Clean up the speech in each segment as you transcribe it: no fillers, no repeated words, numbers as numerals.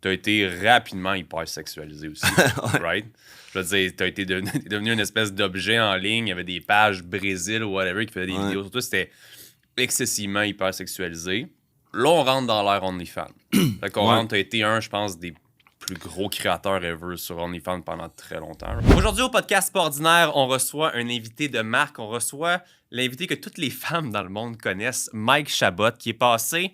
t'as été rapidement hyper sexualisé aussi, right? Je veux dire, t'es devenu une espèce d'objet en ligne. Il y avait des pages Brésil ou whatever qui faisaient des vidéos. Surtout, c'était excessivement hyper sexualisé. Là, on rentre dans l'ère OnlyFans. Fait qu'on rentre, t'as été je pense, des plus gros créateurs ever sur OnlyFans pendant très longtemps. Aujourd'hui, au podcast Pas Ordinaire, on reçoit un invité de marque. On reçoit l'invité que toutes les femmes dans le monde connaissent, Mike Chabot, qui est passé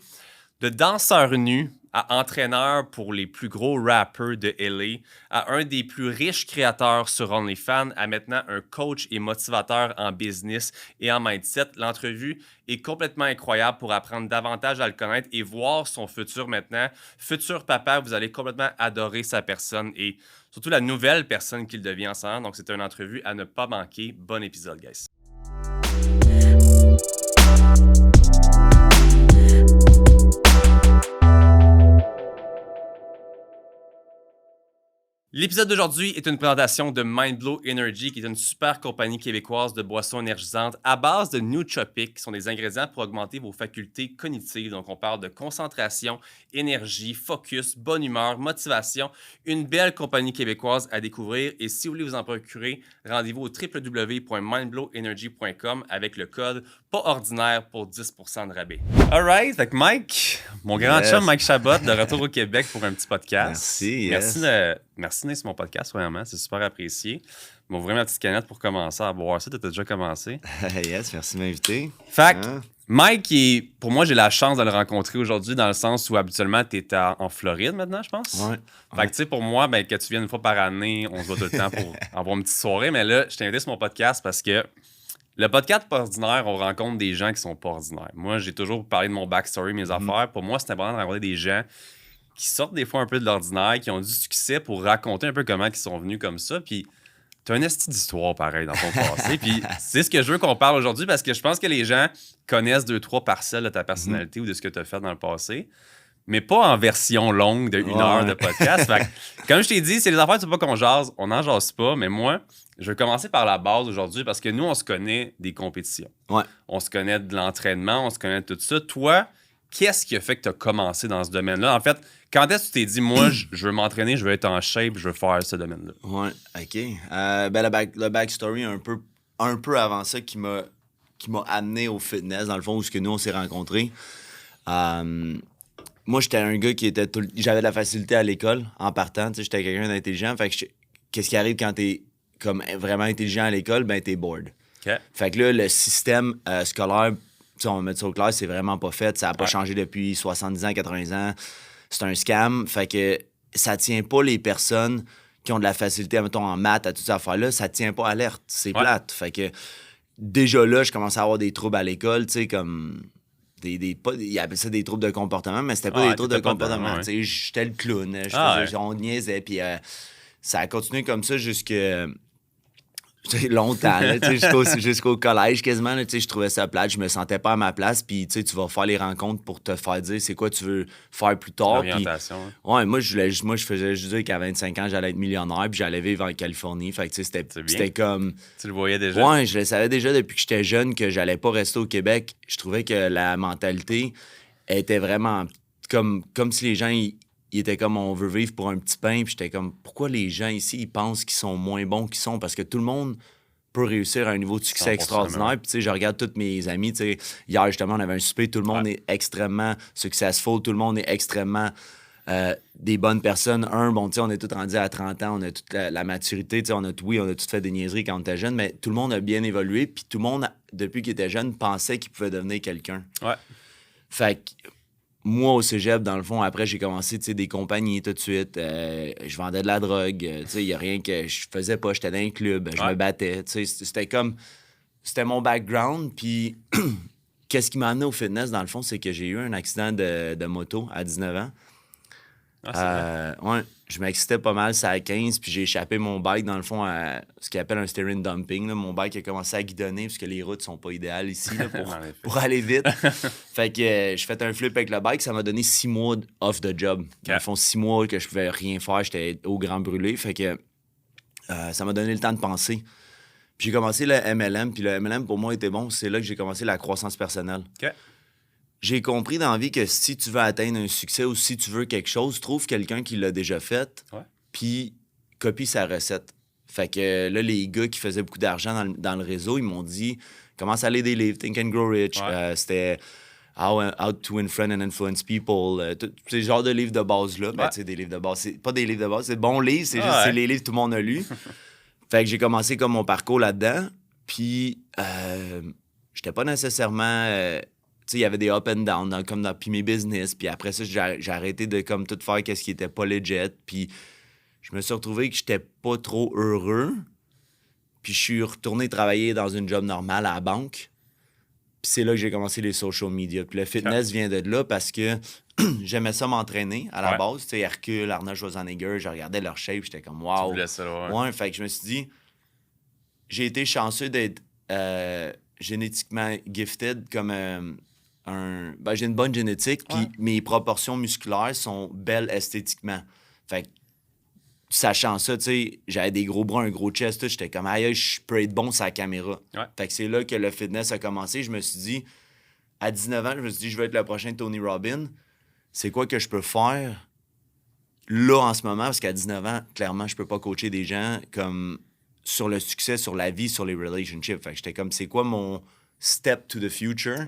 de danseur nu à entraîneur pour les plus gros rappers de LA, à un des plus riches créateurs sur OnlyFans, à maintenant un coach et motivateur en business et en mindset. L'entrevue est complètement incroyable pour apprendre davantage à le connaître et voir son futur maintenant. Futur papa, vous allez complètement adorer sa personne et surtout la nouvelle personne qu'il devient ensemble. Donc, c'est une entrevue à ne pas manquer. Bon épisode, guys. L'épisode d'aujourd'hui est une présentation de Mindblow Energy, qui est une super compagnie québécoise de boissons énergisantes à base de nootropics, qui sont des ingrédients pour augmenter vos facultés cognitives. Donc, on parle de concentration, énergie, focus, bonne humeur, motivation. Une belle compagnie québécoise à découvrir. Et si vous voulez vous en procurer, rendez-vous au www.mindblowenergy.com avec le code PASORDINAIRE pour 10% de rabais. All right, fait que Mike, mon grand chum Mike Chabot, de retour au Québec pour un petit podcast. Merci d'être sur mon podcast, vraiment. C'est super apprécié. M'ouvrir ouvrir ma petite canette pour commencer à boire ça. T'as déjà commencé? Yes, merci de m'inviter. Fait que Mike, pour moi, j'ai la chance de le rencontrer aujourd'hui dans le sens où habituellement, t'es en Floride maintenant, je pense. Ouais. Fait que tu sais, pour moi, que tu viennes une fois par année, on se voit tout le temps pour avoir une petite soirée. Mais là, je t'ai invité sur mon podcast parce que le podcast Pas Ordinaire, on rencontre des gens qui sont pas ordinaires. Moi, j'ai toujours parlé de mon backstory, mes affaires. Pour moi, c'est important de rencontrer des gens qui sortent des fois un peu de l'ordinaire, qui ont du succès pour raconter un peu comment ils sont venus comme ça. Puis, t'as un esti d'histoire pareil dans ton passé. Puis, c'est ce que je veux qu'on parle aujourd'hui parce que je pense que les gens connaissent 2-3 parcelles de ta personnalité ou de ce que tu as fait dans le passé, mais pas en version longue de 1 heure de podcast. Fait que, comme je t'ai dit, c'est les affaires, tu veux pas qu'on jase, on n'en jase pas, mais moi, je vais commencer par la base aujourd'hui parce que nous, on se connaît des compétitions. Ouais. On se connaît de l'entraînement, on se connaît de tout ça. Toi, qu'est-ce qui a fait que tu as commencé dans ce domaine-là? En fait, quand est-ce que tu t'es dit, moi, je veux m'entraîner, je veux être en shape, je veux faire ce domaine-là? Ouais, OK. Le backstory un peu avant ça qui m'a amené au fitness, dans le fond, où nous, on s'est rencontrés. Moi, j'étais un gars qui était j'avais de la facilité à l'école en partant. J'étais quelqu'un d'intelligent. Fait que qu'est-ce qui arrive quand t'es comme vraiment intelligent à l'école? Ben, t'es bored. Okay. Fait que là, le système scolaire, on va mettre ça au clair, c'est vraiment pas fait. Ça a pas changé depuis 70 ans, 80 ans. C'est un scam. Fait que ça tient pas les personnes qui ont de la facilité, mettons, en maths, à toutes ces affaires-là. Ça tient pas alerte. C'est plate. Fait que déjà là, je commençais à avoir des troubles à l'école, tu sais, comme... Ils appellent ça des troubles de comportement, mais c'était pas des troubles de comportement. J'étais le clown, on niaisait, puis ça a continué comme ça longtemps, jusqu'au collège quasiment. Je trouvais ça plate, je me sentais pas à ma place, puis tu vas faire les rencontres pour te faire dire c'est quoi tu veux faire plus tard. L'orientation. Ouais, moi, je faisais juste dire qu'à 25 ans, j'allais être millionnaire, puis j'allais vivre en Californie. Fait que c'était comme... Tu le voyais déjà? Ouais, je le savais déjà depuis que j'étais jeune que j'allais pas rester au Québec. Je trouvais que la mentalité était vraiment comme si les gens... Ils étaient comme, on veut vivre pour un petit pain. Puis j'étais comme, pourquoi les gens ici, ils pensent qu'ils sont moins bons qu'ils sont? Parce que tout le monde peut réussir à un niveau de succès extraordinaire. Puis, tu sais, je regarde tous mes amis. Tu sais, hier, justement, on avait un souper. Tout le monde est extrêmement successful. Tout le monde est extrêmement des bonnes personnes. Bon, tu sais, on est tous rendus à 30 ans. On a toute la maturité. Tu sais, on a tous fait des niaiseries quand on était jeune. Mais tout le monde a bien évolué. Puis tout le monde, depuis qu'il était jeune, pensait qu'il pouvait devenir quelqu'un. Ouais. Fait que moi, au cégep, dans le fond, après, j'ai commencé, des compagnies tout de suite. Je vendais de la drogue. Il n'y a rien que je faisais pas. J'étais dans un club. Je me battais. C'était comme... C'était mon background. Puis, qu'est-ce qui m'a amené au fitness, dans le fond, c'est que j'ai eu un accident de moto à 19 ans. Ouais, je m'excitais pas mal, ça à 15, puis j'ai échappé mon bike, dans le fond, à ce qu'ils appelle un steering dumping. Là. Mon bike a commencé à guidonner, parce que les routes sont pas idéales ici là, pour aller vite. Fait que je fais un flip avec le bike, ça m'a donné 6 mois off the job. Dans le fond, 6 mois que je pouvais rien faire, j'étais au grand brûlé. Fait que ça m'a donné le temps de penser. Puis j'ai commencé le MLM, puis le MLM, pour moi, était bon. C'est là que j'ai commencé la croissance personnelle. Okay. j'ai compris dans la vie que si tu veux atteindre un succès ou si tu veux quelque chose, trouve quelqu'un qui l'a déjà fait, puis copie sa recette. Fait que là, les gars qui faisaient beaucoup d'argent dans le réseau, ils m'ont dit commence à lire des livres, Think and Grow Rich. C'était How to Influence and Influence People. C'est le genre de livres de base-là. Ben, tu sais, des livres de base. C'est pas des livres de base, c'est de bons livres, c'est juste c'est les livres que tout le monde a lus. Fait que j'ai commencé comme mon parcours là-dedans. Puis, j'étais pas nécessairement. Tu sais, il y avait des up and down, comme dans puis mes business. Puis après ça, j'ai arrêté de comme tout faire qu'est-ce qui était pas legit. Puis, je me suis retrouvé que j'étais pas trop heureux. Puis, je suis retourné travailler dans une job normale à la banque. Puis, c'est là que j'ai commencé les social media. Puis, le fitness vient de là parce que j'aimais ça m'entraîner à la base. Tu sais, Hercule, Arnold Schwarzenegger, je regardais leur shape, j'étais comme wow. Tu voulais ça, ouais, fait que je me suis dit, j'ai été chanceux d'être génétiquement gifted comme j'ai une bonne génétique, puis mes proportions musculaires sont belles esthétiquement. Fait que, sachant ça, tu sais, j'avais des gros bras, un gros chest, tout, j'étais comme, aïe, je peux être bon sur la caméra. Fait que c'est là que le fitness a commencé. Je me suis dit, à 19 ans, je me suis dit, je veux être le prochain Tony Robbins. C'est quoi que je peux faire là en ce moment? Parce qu'à 19 ans, clairement, je peux pas coacher des gens comme sur le succès, sur la vie, sur les relationships. Fait que j'étais comme, c'est quoi mon step to the future?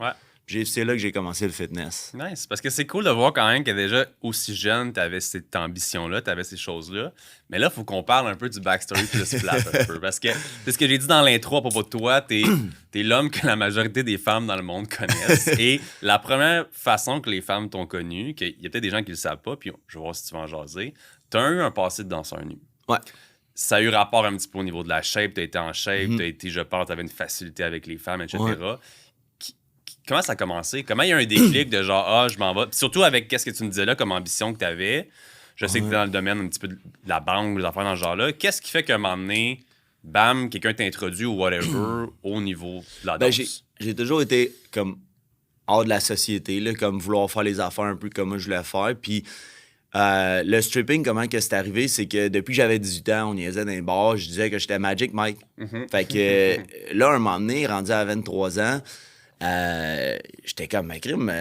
C'est là que j'ai commencé le fitness. Nice. Parce que c'est cool de voir quand même que déjà, aussi jeune, tu avais cette ambition-là, tu avais ces choses-là. Mais là, il faut qu'on parle un peu du backstory plus flat un peu. Parce que c'est ce que j'ai dit dans l'intro à propos de toi. T'es l'homme que la majorité des femmes dans le monde connaissent. Et la première façon que les femmes t'ont connu, qu'il y a peut-être des gens qui le savent pas, puis je vais voir si tu vas en jaser, t'as eu un passé de danseur nu. Ça a eu rapport un petit peu au niveau de la shape. T'as été en shape, t'as été, je pense, t'avais une facilité avec les femmes, etc. Comment ça a commencé? Comment il y a un déclic de genre, je m'en vais? Puis surtout avec qu'est-ce que tu me disais là comme ambition que tu avais. Je sais que tu es dans le domaine un petit peu de la banque, des affaires dans ce genre-là. Qu'est-ce qui fait qu'à un moment donné, bam, quelqu'un t'introduit ou whatever au niveau de la danse? J'ai toujours été comme hors de la société, là, comme vouloir faire les affaires un peu comme moi je voulais faire. Puis le stripping, comment que c'est arrivé, c'est que depuis que j'avais 18 ans, on niaisait dans les bars, je disais que j'étais Magic Mike. Fait que là, un moment donné, rendu à 23 ans, j'étais comme ma crime,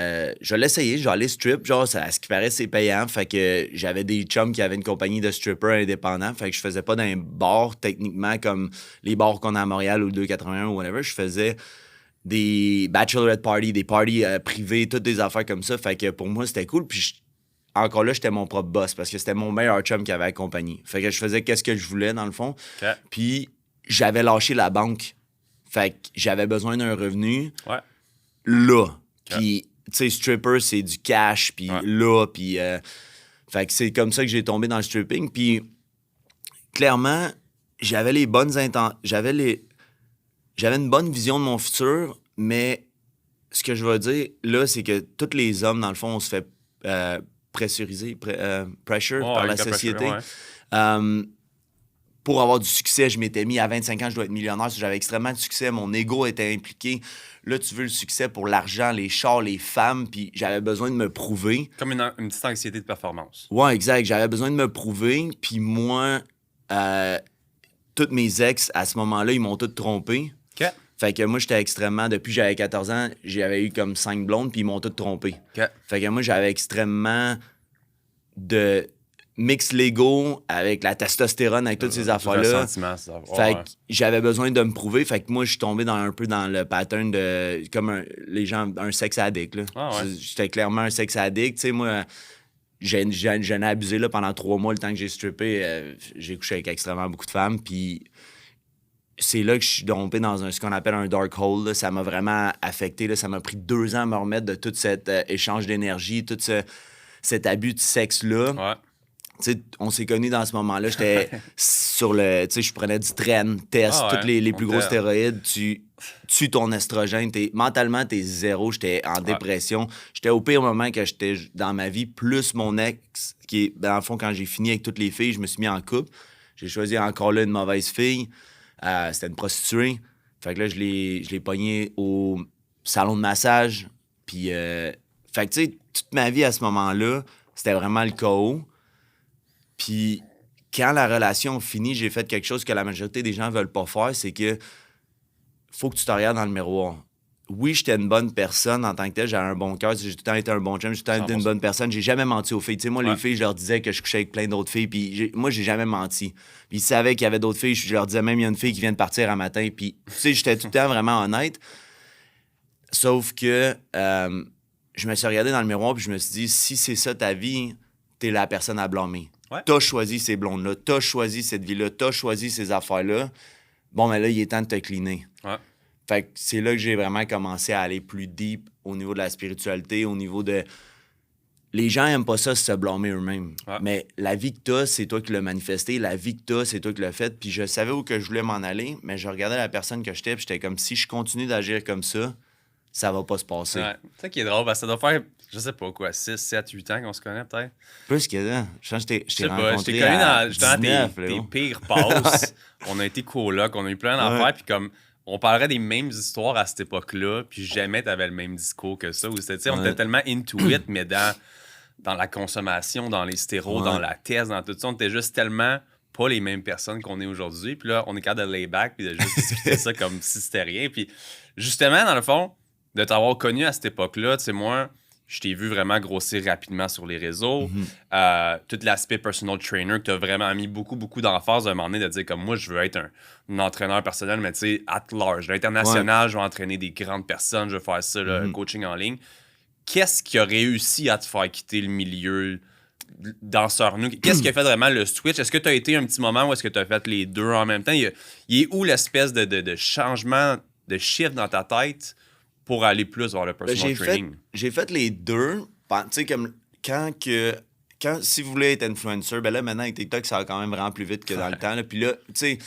je vais l'essayer, je vais aller strip, genre à ce qui paraît c'est payant, fait que j'avais des chums qui avaient une compagnie de strippers indépendants, fait que je faisais pas dans un bar techniquement comme les bars qu'on a à Montréal ou le 281 ou whatever, je faisais des bachelorette parties, des parties privées, toutes des affaires comme ça, fait que pour moi c'était cool, puis encore là j'étais mon propre boss parce que c'était mon meilleur chum qui avait accompagné, fait que je faisais qu'est-ce que je voulais dans le fond, puis j'avais lâché la banque. Fait que j'avais besoin d'un revenu là. Puis, tu sais, stripper, c'est du cash, puis là, puis... fait que c'est comme ça que j'ai tombé dans le stripping. Puis, clairement, j'avais les bonnes intentions... J'avais une bonne vision de mon futur, mais ce que je veux dire, là, c'est que tous les hommes, dans le fond, on se fait pressuriser, pressure par la société. Pour avoir du succès, je m'étais mis à 25 ans, je dois être millionnaire. J'avais extrêmement de succès. Mon ego était impliqué. Là, tu veux le succès pour l'argent, les chars, les femmes. Puis j'avais besoin de me prouver. Comme une petite anxiété de performance. Ouais, exact. J'avais besoin de me prouver. Puis moi, tous mes ex, à ce moment-là, ils m'ont tous trompé. Fait que moi, j'étais extrêmement... Depuis que j'avais 14 ans, j'avais eu comme 5 blondes, puis ils m'ont tous trompé. Fait que moi, j'avais extrêmement de... mix l'ego avec la testostérone, avec toutes ces affaires-là. Fait que j'avais besoin de me prouver. Fait que moi, je suis tombé un peu dans le pattern de... Comme les gens, un sexe addict, là. J'étais clairement un sexe addict. Tu sais, moi, j'en ai abusé là, pendant 3 mois, le temps que j'ai strippé. J'ai couché avec extrêmement beaucoup de femmes. Puis c'est là que je suis tombé dans ce qu'on appelle un dark hole. Là. Ça m'a vraiment affecté. Là. Ça m'a pris 2 ans à me remettre de tout cet échange d'énergie, tout cet abus de sexe-là. T'sais, on s'est connus dans ce moment-là. J'étais sur le... Tu sais, je prenais du tren, test, tous les plus gros stéroïdes. Tu tues ton estrogène. Mentalement, t'es zéro. J'étais en dépression. J'étais au pire moment que j'étais dans ma vie, plus mon ex, qui est... Dans le fond, quand j'ai fini avec toutes les filles, je me suis mis en couple. J'ai choisi encore là une mauvaise fille. C'était une prostituée. Fait que là, je l'ai pognée au salon de massage. Puis... fait que, tu sais, toute ma vie, à ce moment-là, c'était vraiment le chaos. Puis, quand la relation finit, j'ai fait quelque chose que la majorité des gens veulent pas faire, c'est que faut que tu te regardes dans le miroir. oui, j'étais une bonne personne en tant que tel, j'avais un bon cœur, j'ai tout le temps été un bon chum, j'ai tout le temps été une bonne personne, j'ai jamais menti aux filles. Tu sais, moi, les filles, je leur disais que je couchais avec plein d'autres filles, puis moi, j'ai jamais menti. Puis ils savaient qu'il y avait d'autres filles, je leur disais même, il y a une fille qui vient de partir un matin, puis tu sais, j'étais tout le temps vraiment honnête. Sauf que je me suis regardé dans le miroir, puis je me suis dit, si c'est ça ta vie, t'es la personne à blâmer. Ouais. T'as choisi ces blondes-là, t'as choisi cette vie-là, t'as choisi ces affaires-là. Bon, mais là, il est temps de te cleaner. Ouais. Fait que c'est là que j'ai vraiment commencé à aller plus deep au niveau de la spiritualité, au niveau de... Les gens aiment pas ça se blâmer eux-mêmes. Ouais. Mais la vie que t'as, c'est toi qui l'as manifesté. La vie que t'as, c'est toi qui l'as faite. Puis je savais où que je voulais m'en aller, mais je regardais la personne que j'étais, puis j'étais comme, si je continue d'agir comme ça va pas se passer. Ouais. Tu sais qui est drôle, parce que ça doit faire, je sais pas quoi, 6, 7, 8 ans qu'on se connaît peut-être. Plus que ça. Je pense que je t'ai pas, rencontré je t'ai connu à dans justement 19, tes pires passes. On a été colocs, on a eu plein d'affaires, puis comme on parlerait des mêmes histoires à cette époque-là, puis jamais t'avais le même discours que ça. Où c'était, tu sais, on était tellement into it, mais dans la consommation, dans les stéros, dans la thèse, dans tout ça, on était juste tellement pas les mêmes personnes qu'on est aujourd'hui. Puis là, on est capable de lay back, puis de juste discuter ça comme si c'était rien. Puis justement, dans le fond, de t'avoir connu à cette époque-là, tu sais, moi, je t'ai vu vraiment grossir rapidement sur les réseaux. Tout l'aspect personal trainer que tu as vraiment mis beaucoup d'emphase à un moment donné de dire comme moi, je veux être un entraîneur personnel, mais tu sais, at large. À l'international, je vais entraîner des grandes personnes, je vais faire ça, le coaching en ligne. Qu'est-ce qui a réussi à te faire quitter le milieu danseur nu? Qu'est-ce qui a fait vraiment le switch? Est-ce que tu as été un petit moment où est-ce que tu as fait les deux en même temps? Il est où l'espèce de changement, de shift dans ta tête pour aller plus vers le personal training? J'ai fait les deux. Tu sais, comme si vous voulez être influencer, ben là, maintenant, avec TikTok, ça va quand même vraiment plus vite que dans le temps. Là. Puis là, tu sais,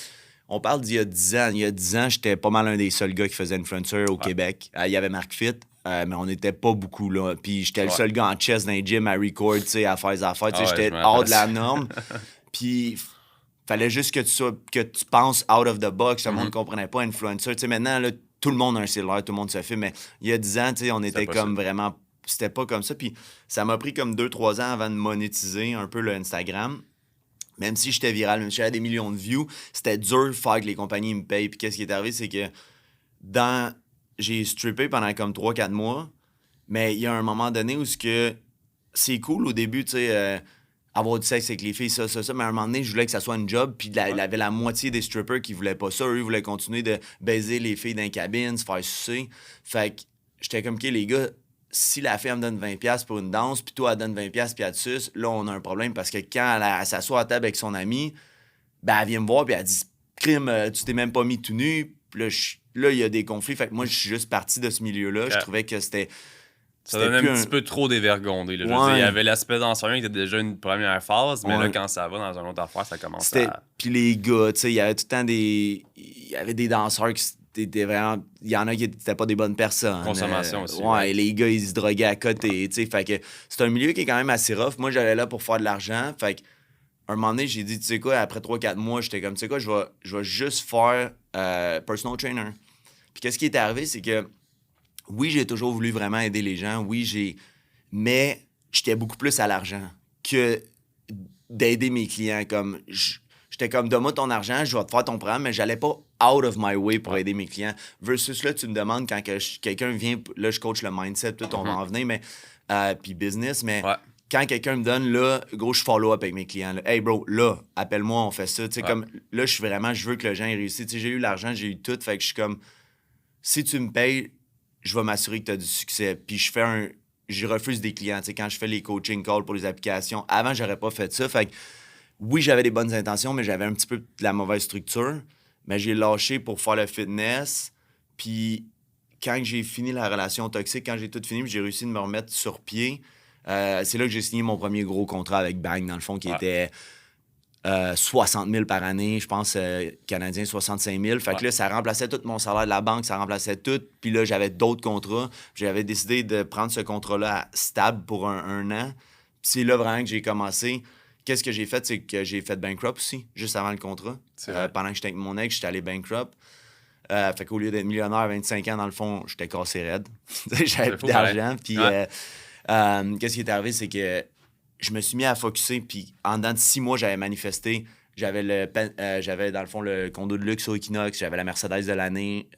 on parle d'il y a 10 ans. Il y a 10 ans, j'étais pas mal un des seuls gars qui faisait influencer au Québec. Il y avait Marc Fit, mais on n'était pas beaucoup, là. Puis j'étais le seul gars en chess dans les gyms à record, tu sais, à faire des affaires. Tu sais, j'étais hors de la norme. Puis fallait juste que tu penses out of the box. Le monde ne comprenait pas influencer. Tu sais, maintenant, là, tout le monde a un cellulaire, tout le monde se fait, mais il y a 10 ans, tu sais, on était comme vraiment... C'était pas comme ça, puis ça m'a pris comme 2-3 ans avant de monétiser un peu le Instagram. Même si j'étais viral, même si j'avais des millions de views, c'était dur de faire que les compagnies me payent. Puis qu'est-ce qui est arrivé, c'est que j'ai strippé pendant comme 3-4 mois, mais il y a un moment donné où c'est cool au début, tu sais... avoir du sexe avec les filles, ça, mais à un moment donné, je voulais que ça soit une job, puis il y avait la moitié des strippers qui voulaient pas ça. Eux, ils voulaient continuer de baiser les filles dans les cabines, se faire sucer. Fait que j'étais comme, OK, les gars, si la fille, elle me donne 20$ pour une danse, puis toi, elle donne 20$ puis elle te suce, là, on a un problème, parce que quand elle s'assoit à table avec son ami, ben, elle vient me voir, puis elle dit, crime, tu t'es même pas mis tout nu. Puis là, il y a des conflits. Fait que moi, je suis juste parti de ce milieu-là. Je trouvais que ça donnait un petit peu trop dévergondé. Là. Je veux dire, il y avait l'aspect danseur qui était déjà une première phase, mais là, quand ça va dans une autre affaire, ça commence à... Puis les gars, tu sais, il y avait tout le temps Il y avait des danseurs qui étaient vraiment... Il y en a qui n'étaient pas des bonnes personnes. Consommation aussi. Ouais, les gars, ils se droguaient à côté, tu sais. Fait que c'est un milieu qui est quand même assez rough. Moi, j'allais là pour faire de l'argent. Fait que un moment donné, j'ai dit, tu sais quoi, après 3-4 mois, j'étais comme, tu sais quoi, je vais juste faire personal trainer. Puis qu'est-ce qui est arrivé, c'est que oui, j'ai toujours voulu vraiment aider les gens. Oui, mais j'étais beaucoup plus à l'argent que d'aider mes clients. Comme j'étais comme, donne-moi ton argent, je vais te faire ton programme, mais j'allais pas out of my way pour aider mes clients. Versus là, tu me demandes quand quelqu'un vient, là, je coach le mindset, tout, on va en venir, mais puis business, mais quand quelqu'un me donne, là, gros, je follow-up avec mes clients. Là. Hey, bro, là, appelle-moi, on fait ça. Tu sais, comme, là, je veux que le gens ait réussi. Tu sais, j'ai eu l'argent, j'ai eu tout, fait que je suis comme, si tu me payes, je vais m'assurer que tu as du succès. Puis je refuse des clients. Tu sais, quand je fais les coaching calls pour les applications, avant, j'aurais pas fait ça. Fait que, oui, j'avais des bonnes intentions, mais j'avais un petit peu de la mauvaise structure. Mais j'ai lâché pour faire le fitness. Puis quand j'ai fini la relation toxique, quand j'ai tout fini, j'ai réussi de me remettre sur pied. C'est là que j'ai signé mon premier gros contrat avec Bang, dans le fond, qui était 60 000 par année, je pense, canadien, 65 000. Fait que là, ça remplaçait tout mon salaire de la banque, ça remplaçait tout. Puis là, j'avais d'autres contrats. J'avais décidé de prendre ce contrat-là stable pour un an. Puis c'est là vraiment que j'ai commencé. Qu'est-ce que j'ai fait? C'est que j'ai fait bankrupt aussi, juste avant le contrat. Pendant que j'étais avec mon ex, j'étais allé bankrupt. Fait qu'au lieu d'être millionnaire à 25 ans, dans le fond, j'étais cassé raide. J'avais plus d'argent. Puis qu'est-ce qui est arrivé, c'est que je me suis mis à focusser, puis en dedans de 6 mois, j'avais manifesté. j'avais dans le fond le condo de luxe au Equinox, j'avais la Mercedes de l'année,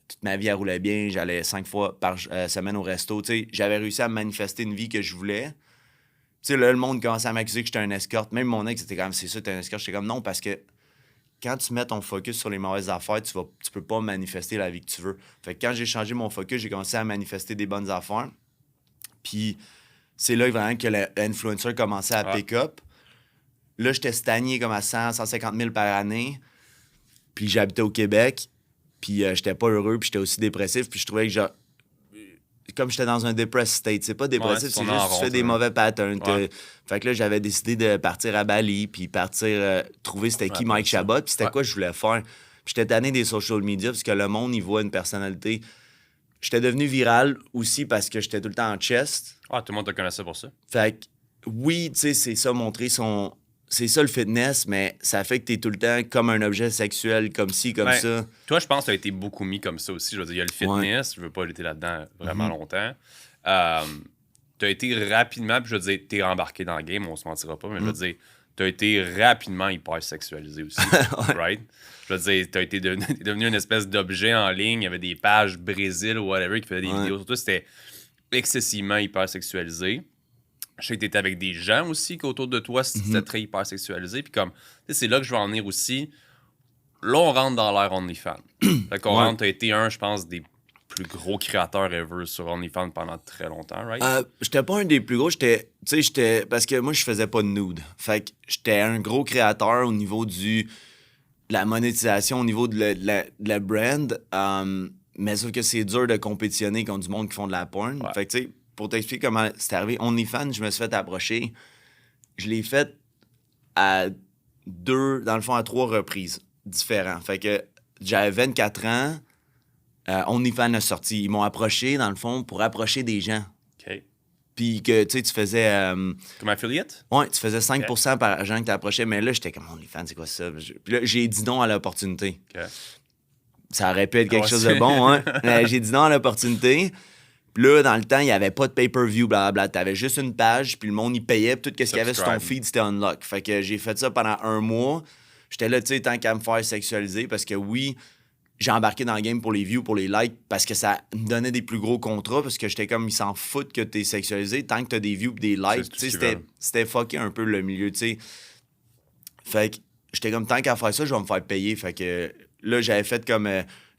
toute ma vie elle roulait bien, j'allais 5 fois par semaine au resto, tu sais, j'avais réussi à manifester une vie que je voulais. Tu sais, là, le monde commençait à m'accuser que j'étais un escorte, même mon ex était comme, c'est ça, t'es un escorte, j'étais comme, non, parce que quand tu mets ton focus sur les mauvaises affaires, tu peux pas manifester la vie que tu veux. Fait que quand j'ai changé mon focus, j'ai commencé à manifester des bonnes affaires, puis c'est là vraiment que l'influencer commençait à pick up. Là, j'étais stagné comme à 150 000 par année. Puis j'habitais au Québec. Puis j'étais pas heureux. Puis j'étais aussi dépressif. Puis je trouvais que comme j'étais dans un depressed state, c'est pas dépressif, c'est juste que tu fais des mauvais patterns. Fait que là, j'avais décidé de partir à Bali. Puis partir trouver c'était qui Mike Chabot. Puis c'était quoi je voulais faire. Puis j'étais tanné des social media parce que le monde, il voit une personnalité. J'étais devenu viral aussi parce que j'étais tout le temps en chest. Ah, tout le monde te connaissait pour ça. Fait que oui, tu sais, c'est ça, montrer son... C'est ça le fitness, mais ça fait que t'es tout le temps comme un objet sexuel, comme ci, comme ça. Toi, je pense que t'as été beaucoup mis comme ça aussi. Je veux dire, il y a le fitness, je veux pas être là-dedans vraiment longtemps. T'as été rapidement, puis je veux dire, t'es embarqué dans le game, on se mentira pas, mais je veux dire, t'as été rapidement hyper sexualisé aussi, right? Je veux dire, t'es devenu une espèce d'objet en ligne, il y avait des pages Brésil ou whatever qui faisaient des vidéos. Surtout, c'était excessivement hyper sexualisé. Je sais que t'étais avec des gens aussi qu'autour de toi, c'était très hyper sexualisé. Puis comme, tu sais, c'est là que je veux en venir aussi. Là, on rentre dans l'ère OnlyFans. Fait qu'on rentre, t'as été je pense, des plus gros créateurs ever sur OnlyFans pendant très longtemps, right? J'étais pas un des plus gros, parce que moi, je faisais pas de nude. Fait que j'étais un gros créateur au niveau de la monétisation, au niveau de la brand. Mais sauf que c'est dur de compétitionner contre du monde qui font de la porn. Fait que, tu sais, pour t'expliquer comment c'est arrivé, OnlyFans, je me suis fait approcher. Je l'ai fait à 3 reprises différentes. Fait que j'avais 24 ans, OnlyFans a sorti. Ils m'ont approché, dans le fond, pour approcher des gens. OK. Puis que, tu sais, tu faisais... Comme affiliate? Ouais, tu faisais 5% par gens que t'approchais. Mais là, j'étais comme OnlyFans, c'est quoi ça? Puis là, j'ai dit non à l'opportunité. OK. Ça aurait pu être quelque chose de bon, hein? J'ai dit non à l'opportunité. Puis là, dans le temps, il n'y avait pas de pay-per-view, blablabla. T'avais juste une page, puis le monde, il payait, puis tout ce qu'il y avait sur ton feed, c'était unlock. Fait que j'ai fait ça pendant 1 mois. J'étais là, tu sais, tant qu'à me faire sexualiser, parce que oui, j'ai embarqué dans le game pour les views, pour les likes, parce que ça me donnait des plus gros contrats, parce que j'étais comme, ils s'en foutent que t'es sexualisé, tant que t'as des views et des likes. Tu sais, c'était fucké un peu le milieu, tu sais. Fait que j'étais comme, tant qu'à faire ça, je vais me faire payer. Fait que là, j'avais fait comme,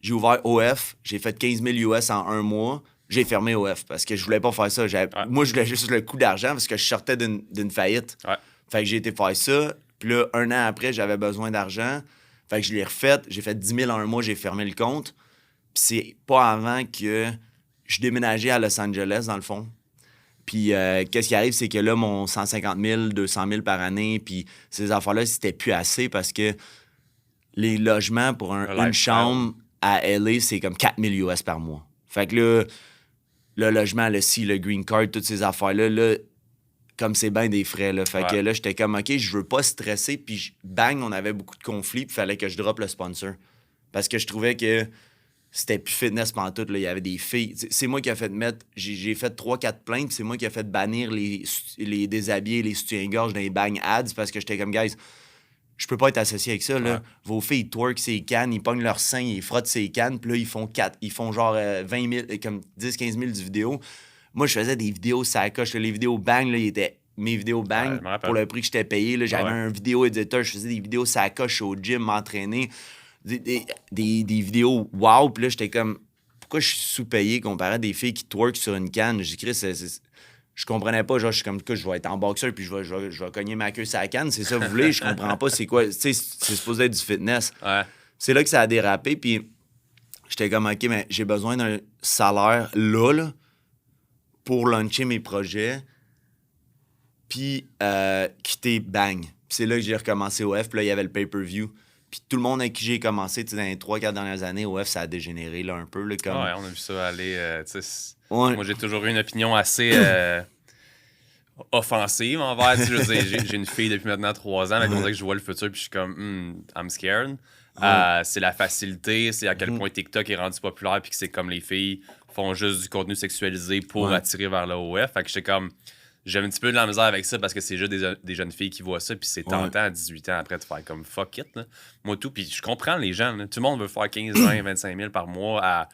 j'ai ouvert OF, j'ai fait 15 000 US en 1 mois. J'ai fermé OF parce que je voulais pas faire ça. Moi, je voulais juste le coup d'argent parce que je sortais d'une faillite. Fait que j'ai été faire ça. Puis là, 1 an après, j'avais besoin d'argent. Fait que je l'ai refait. J'ai fait 10 000 en 1 mois, j'ai fermé le compte. Puis c'est pas avant que je déménageais à Los Angeles, dans le fond. Puis qu'est-ce qui arrive, c'est que là, mon 150 000, 200 000 par année, puis ces affaires-là, c'était plus assez parce que les logements pour une chambre à LA, c'est comme 4 000 US par mois. Fait que là, le logement, le green card, toutes ces affaires-là, là, comme c'est bien des frais, là. Fait que là, j'étais comme, OK, je veux pas stresser. Puis bang, on avait beaucoup de conflits, puis il fallait que je droppe le sponsor. Parce que je trouvais que c'était plus fitness pantoute, là. Il y avait des filles. C'est moi qui ai fait mettre... J'ai fait 3-4 plaintes, puis c'est moi qui ai fait bannir les déshabillés, les soutiens-gorge dans les bang ads, parce que j'étais comme, guys, je peux pas être associé avec ça, là. Vos filles, ils twerk ses cannes, ils pognent leurs seins, ils frottent ses cannes, puis là, ils font genre 20 000, comme 10-15 000 de vidéos. Moi, je faisais des vidéos sacoche. Les vidéos bang, là, mes vidéos bang, pour le prix que j'étais payé. Là, j'avais un vidéo éditeur, je faisais des vidéos sacoche au gym, m'entraîner. Des vidéos wow, puis là, j'étais comme, pourquoi je suis sous-payé comparé à des filles qui twerk sur une canne? J'ai écrit, je comprenais pas, genre, je suis comme, je vais être en boxeur puis je vais cogner ma queue sur la canne, c'est ça que vous voulez? Je comprends pas, c'est quoi? Tu sais, c'est supposé être du fitness. C'est là que ça a dérapé, puis j'étais comme, OK, mais j'ai besoin d'un salaire là, pour lancer mes projets, puis quitter bang. Puis c'est là que j'ai recommencé OF, puis là, il y avait le pay-per-view. Puis tout le monde avec qui j'ai commencé, dans les 3-4 dernières années, OF, ça a dégénéré là, un peu. Là, comme... Ouais, on a vu ça aller. Moi, j'ai toujours eu une opinion assez offensive envers. Je veux dire, j'ai une fille depuis maintenant 3 ans, mais on dirait que je vois le futur, puis je suis comme, I'm scared. C'est la facilité, c'est à quel point TikTok est rendu populaire, puis que c'est comme les filles font juste du contenu sexualisé pour attirer vers le OF. Fait que j'étais comme, j'ai un petit peu de la misère avec ça parce que c'est juste des jeunes filles qui voient ça, puis c'est tentant à 18 ans après de faire comme fuck it. Là. Moi, tout, puis je comprends les gens. Là. Tout le monde veut faire 15, 20, 25 000 par mois à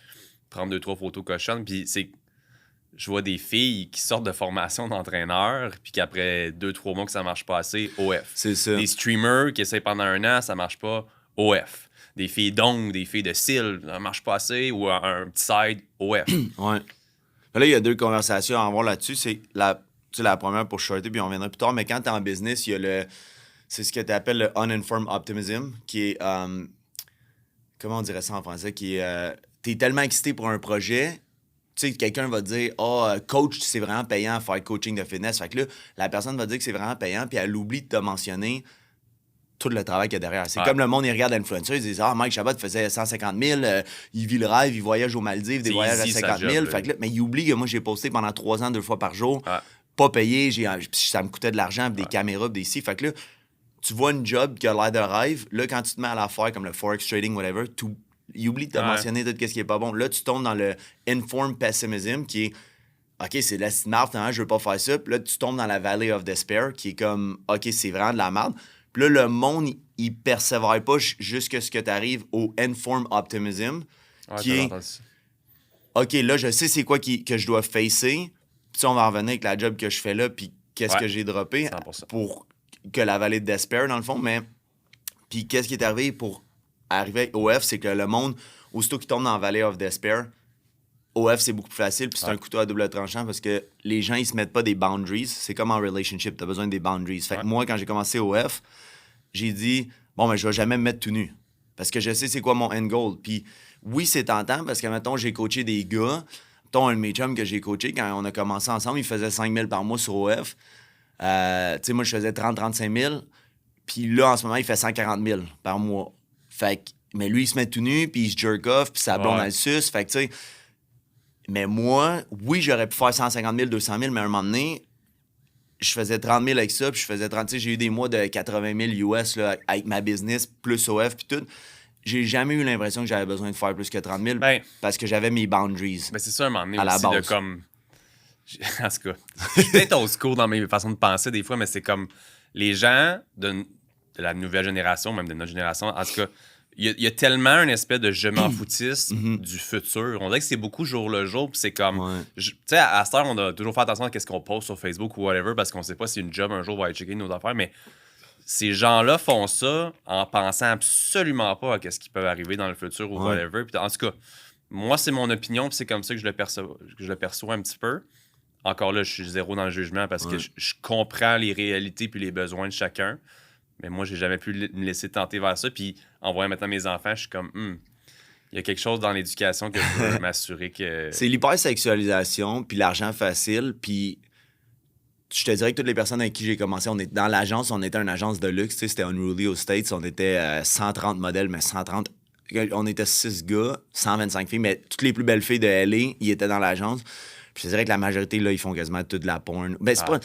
prendre 2-3 photos cochonnes, puis c'est. Je vois des filles qui sortent de formation d'entraîneur, puis qu'après 2-3 mois que ça marche pas assez, OF. C'est ça. Des streamers qui essayent pendant un an, ça marche pas, OF. Des filles d'ongles, des filles de cils, ça marche pas assez, ou un petit side, OF. Ouais. Là, il y a 2 conversations à avoir là-dessus. C'est la première pour shorter, puis on reviendra plus tard. Mais quand tu es en business, il y a c'est ce que tu appelles le uninformed optimism, qui est. Comment on dirait ça en français? Qui est. Tu es tellement excité pour un projet. Tu sais, quelqu'un va te dire, coach, c'est vraiment payant à faire coaching de fitness. Fait que là, la personne va dire que c'est vraiment payant, puis elle oublie de te mentionner tout le travail qu'il y a derrière. C'est comme le monde, il regarde l'influencer, ils disent, Mike Chabot faisait 150 000, il vit le rêve, il voyage aux Maldives, des voyages à 50 000. Fait que là, mais il oublie que moi, j'ai posté pendant 3 ans, 2 fois par jour, pas payé, ça me coûtait de l'argent, des caméras, des ci. Fait que là, tu vois une job qui a l'air de rêve, là, quand tu te mets à la faire, comme le forex trading, whatever, il oublie de te mentionner tout ce qui est pas bon. Là, tu tombes dans le informed pessimism qui est OK, c'est de la merde, hein, je veux pas faire ça. Puis là, tu tombes dans la valley of despair qui est comme OK, c'est vraiment de la merde. Puis là, le monde, il persévère pas jusqu'à ce que tu arrives au informed optimism qui est OK, là, je sais c'est quoi que je dois facer. Puis on va revenir avec la job que je fais là, puis qu'est-ce que j'ai droppé 100%. pour que la vallée de despair, dans le fond. Mais puis qu'est-ce qui est arrivé pour arriver au OF, c'est que le monde, aussitôt qu'il tombe dans la valley of despair, OF, c'est beaucoup plus facile, puis c'est un couteau à double tranchant parce que les gens, ils se mettent pas des boundaries. C'est comme en relationship, tu as besoin des boundaries. Fait que moi, quand j'ai commencé OF, j'ai dit, bon, je vais jamais me mettre tout nu parce que je sais c'est quoi mon end goal. Puis oui, c'est tentant parce que, mettons, j'ai coaché des gars. Mettons, un de mes chums que j'ai coaché, quand on a commencé ensemble, il faisait 5 000 par mois sur OF. Tu sais, moi, je faisais 30-35 000. Puis là, en ce moment, il fait 140 000 par mois. Fait que, mais lui, il se met tout nu, puis il se jerk off, puis sa blonde, elle suce. Fait que, tu sais, mais moi, oui, j'aurais pu faire 150 000, 200 000, mais à un moment donné, je faisais 30 000 avec ça, puis je faisais 30 000. Tu sais, j'ai eu des mois de 80 000 US là, avec ma business, plus OF, puis tout. J'ai jamais eu l'impression que j'avais besoin de faire plus que 30 000 parce que j'avais mes boundaries. Ben c'est ça, un moment donné à aussi, la base. de comme... En tout cas, je suis peut-être au secours dans mes façons de penser des fois, mais c'est comme les gens de la nouvelle génération, même de notre génération, en tout cas, il y a tellement un espèce de je m'en foutiste du futur. On dirait que c'est beaucoup jour le jour, puis c'est comme... Tu sais, à cette heure, on doit toujours faire attention à ce qu'on poste sur Facebook ou whatever, parce qu'on sait pas si une job un jour va aller checker nos affaires, mais ces gens-là font ça en pensant absolument pas à ce qui peut arriver dans le futur ou whatever. Puis, en tout cas, moi, c'est mon opinion, puis c'est comme ça que je le perçois un petit peu. Encore là, je suis zéro dans le jugement parce que je comprends les réalités puis les besoins de chacun. Mais moi, j'ai jamais pu me laisser tenter vers ça. Puis en voyant maintenant mes enfants, je suis comme, il y a quelque chose dans l'éducation que je veux m'assurer que... C'est l'hypersexualisation, puis l'argent facile, puis je te dirais que toutes les personnes avec qui j'ai commencé, on est dans l'agence, on était une agence de luxe, tu sais, c'était Unruly aux States, on était 130 modèles, mais 130... On était 6 gars, 125 filles, mais toutes les plus belles filles de LA, ils étaient dans l'agence. Puis je te dirais que la majorité, là, ils font quasiment toute de la porn. Ben, c'est pas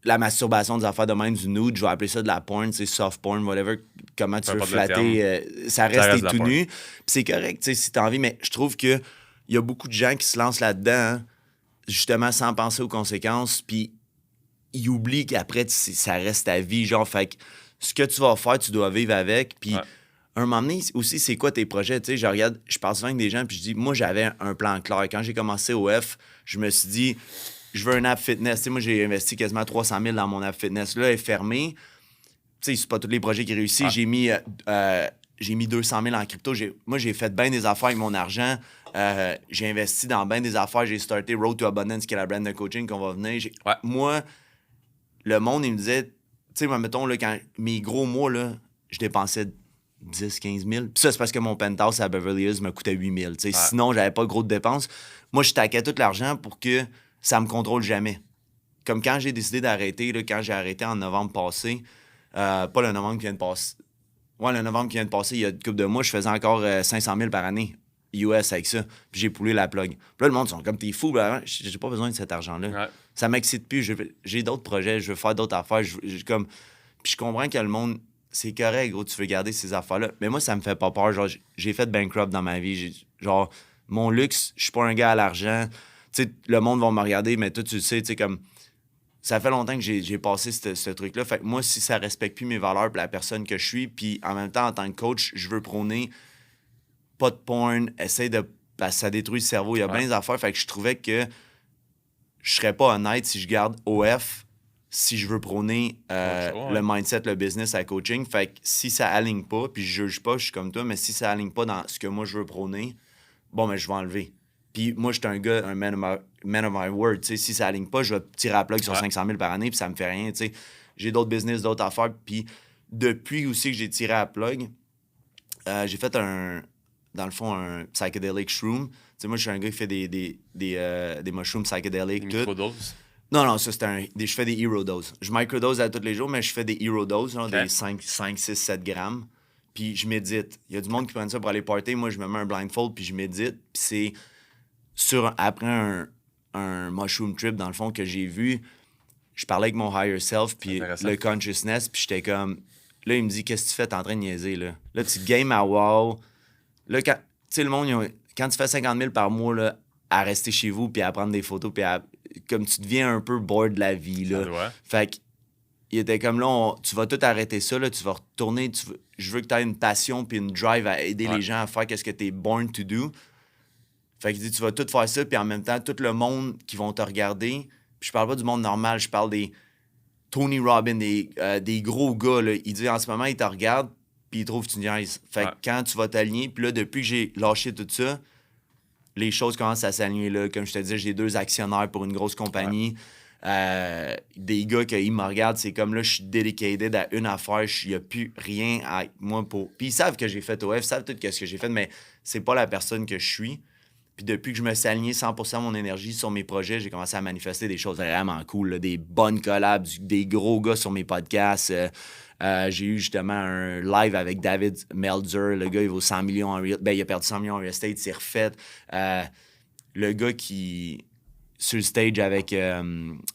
la masturbation des affaires de même, du nude, je vais appeler ça de la porn, c'est soft porn, whatever, comment tu veux flatter, ça reste tout nu. Puis c'est correct, tu sais, si t'as envie, mais je trouve que il y a beaucoup de gens qui se lancent là-dedans, hein, justement sans penser aux conséquences, puis ils oublient qu'après, ça reste ta vie, genre, fait que ce que tu vas faire, tu dois vivre avec, puis un moment donné, aussi, c'est quoi tes projets, tu sais, je regarde, je parle souvent avec des gens, puis je dis, moi, j'avais un plan clair. Quand j'ai commencé au F, je me suis dit, je veux un app fitness. Tu sais, moi, j'ai investi quasiment 300 000 dans mon app fitness. Là, elle est fermée. Tu sais, c'est pas tous les projets qui réussissent. J'ai mis 200 000 en crypto. Moi, j'ai fait bien des affaires avec mon argent. J'ai investi dans bien des affaires. J'ai starté Road to Abundance, qui est la brand de coaching qu'on va venir. Moi, le monde, il me disait, tu sais, mettons, là, quand mes gros mois, là, je dépensais 10, 15 000. Puis ça, c'est parce que mon penthouse à Beverly Hills me coûtait 8 000. Sinon, j'avais pas gros de dépenses. Moi, je taquais tout l'argent pour que ça me contrôle jamais. Comme quand j'ai décidé d'arrêter, là, quand j'ai arrêté en novembre passé, pas le novembre qui vient de passer. Ouais, le novembre qui vient de passer, il y a une couple de mois, je faisais encore 500 000 par année US avec ça. Puis j'ai poulé la plug. Puis là, le monde sont comme, t'es fou. Ben, j'ai pas besoin de cet argent-là. Ça m'excite plus. J'ai d'autres projets. Je veux faire d'autres affaires. Puis je comprends que le monde, c'est correct, gros, tu veux garder ces affaires-là. Mais moi, ça me fait pas peur. Genre, j'ai fait bankrupt dans ma vie. Genre, mon luxe, je suis pas un gars à l'argent. Tu sais, le monde va me regarder, mais toi, tu le sais, tu sais, comme... ça fait longtemps que j'ai passé ce truc-là. Fait que moi, si ça respecte plus mes valeurs et la personne que je suis, puis en même temps, en tant que coach, je veux prôner pas de porn, essayer de... Parce que ça détruit le cerveau. Il y a bien des affaires. Fait que je trouvais que je serais pas honnête si je garde OF si je veux prôner le mindset, le business à coaching. Fait que si ça aligne pas, puis je juge pas, je suis comme toi, mais si ça aligne pas dans ce que moi je veux prôner, bon, mais je vais enlever. Puis moi, je suis un gars, un man of my word. T'sais, si ça aligne pas, je vais tirer à plug sur 500 000 par année, puis ça me fait rien. T'sais. J'ai d'autres business, d'autres affaires. Puis depuis aussi que j'ai tiré à plug, j'ai fait dans le fond, un psychedelic shroom. T'sais, moi, je suis un gars qui fait des mushrooms psychedelics. Microdose? Non, ça, je fais des hero doses. Je microdose à tous les jours, mais je fais des hero doses, des 5, 6, 7 grammes. Puis je médite. Il y a du monde qui prend ça pour aller party. Moi, je me mets un blindfold, puis je médite. Puis c'est après un mushroom trip, dans le fond, que j'ai vu. Je parlais avec mon higher self, puis le consciousness, puis j'étais comme... Là, il me dit, qu'est-ce que tu fais? T'es en train de niaiser, là. Là, tu games à wow. Là, tu sais, le monde, quand tu fais 50 000 par mois, là, à rester chez vous, puis à prendre des photos, puis comme tu deviens un peu bored de la vie, là. Fait que, il était comme là, tu vas tout arrêter ça, là, tu vas retourner, je veux que tu aies une passion puis une drive à aider les gens à faire qu'est-ce que tu es born to do. Fait qu'il dit, tu vas tout faire ça, puis en même temps, tout le monde qui vont te regarder, puis je parle pas du monde normal, je parle des Tony Robbins, des gros gars, là. Il dit, en ce moment, ils te regardent, puis ils trouvent que tu niaises. Fait que quand tu vas t'aligner, puis là, depuis que j'ai lâché tout ça, les choses commencent à s'aligner, là. Comme je te disais, j'ai 2 actionnaires pour une grosse compagnie. Des gars qui me regardent, c'est comme là, je suis dedicated à une affaire, il n'y a plus rien à moi pour. Puis ils savent que j'ai fait OF, ils savent tout ce que j'ai fait, mais c'est pas la personne que je suis. Puis depuis que je me suis aligné 100% de mon énergie sur mes projets, j'ai commencé à manifester des choses vraiment cool, là, des bonnes collabs, des gros gars sur mes podcasts. J'ai eu justement un live avec David Meltzer. Le gars, il vaut 100 millions en real... il a perdu 100 millions en real estate, c'est refait. Le gars qui... sur le stage avec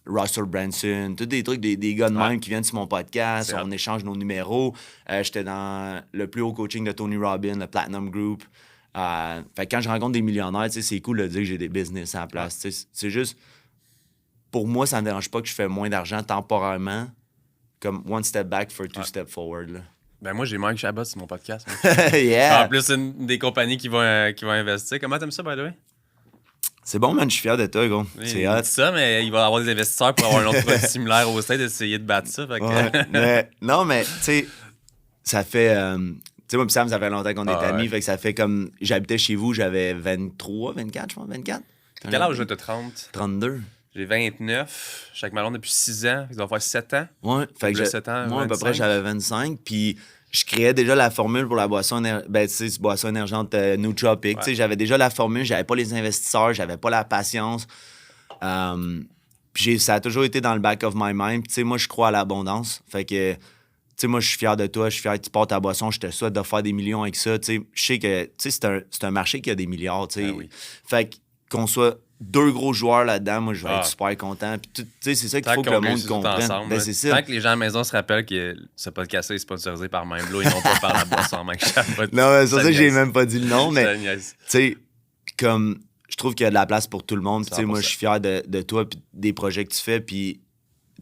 Russell Branson, tous des trucs, des gars de même qui viennent sur mon podcast, on échange nos numéros. J'étais dans le plus haut coaching de Tony Robbins, le Platinum Group. Fait que quand je rencontre des millionnaires, c'est cool de dire que j'ai des business à la place. C'est juste, pour moi, ça ne me dérange pas que je fais moins d'argent temporairement, comme one step back for two step forward. Là. Ben moi, j'ai Mike Chabot sur mon podcast. Yeah! En plus, une des compagnies qui vont investir. Comment t'aimes ça, by the way? C'est bon, man, je suis fier de toi, gros. Oui, c'est hot. Ça, mais il va y avoir des investisseurs pour avoir un autre produit similaire au stade d'essayer de battre ça. Fait que... non, mais tu sais, ça fait... tu sais, moi, Sam, ça fait longtemps qu'on est amis. Fait que ça fait comme... J'habitais chez vous, j'avais 23, 24, je pense, 24. Quel âge t'as, 30? 32. J'ai 29. Je suis avec ma blonde depuis 6 ans. Ça va faire 7 ans. Ouais, fait que 7 ans, moi, 25. à peu près, j'avais 25. Puis je créais déjà la formule pour la boisson, boisson énergente Nootropic. Tu sais, j'avais déjà la formule, j'avais pas les investisseurs, j'avais pas la patience. Puis ça a toujours été dans le back of my mind. Puis tu sais, moi, je crois à l'abondance. Fait que... Tu sais, moi, je suis fier de toi, je suis fier que tu portes ta boisson, je te souhaite de faire des millions avec ça. Tu sais, je sais que c'est un marché qui a des milliards. Tu sais. Oui. Fait qu'on soit 2 gros joueurs là-dedans, moi, je vais être super content. Puis, tu sais, c'est ça qu'il faut que le monde comprenne. Ensemble, c'est ça. Tant que les gens à la maison se rappellent que ce podcast-là est sponsorisé par Mindblow et non pas par la boisson Mike Chabot. Non, c'est ça que j'ai même pas dit le nom, mais tu niaise. sais, comme je trouve qu'il y a de la place pour tout le monde. Tu sais, 100%. moi, je suis fier de toi puis des projets que tu fais. Puis,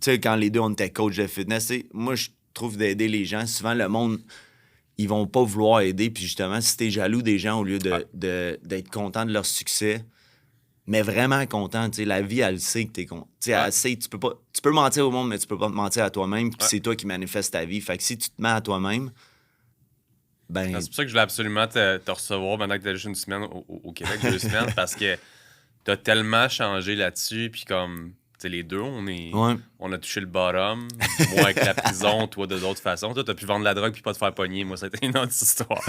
tu sais, quand les deux, on était coach de fitness, moi, je trouve d'aider les gens. Souvent, le monde, ils vont pas vouloir aider. Puis justement, si t'es jaloux des gens au lieu d'être content de leur succès, mais vraiment content, tu sais, la vie, elle sait que t'es content. Tu sais, elle sait, tu peux mentir au monde, mais tu peux pas te mentir à toi-même. Puis c'est toi qui manifestes ta vie. Fait que si tu te mets à toi-même, ben... C'est pour ça que je voulais absolument te recevoir maintenant que t'as juste une semaine au Québec, 2 semaines, parce que t'as tellement changé là-dessus. Puis comme... les deux, on a touché le bottom. Moi, avec la prison, toi, de d'autres façons. Toi, t'as pu vendre de la drogue puis pas te faire pogner. Moi, ça a été une autre histoire.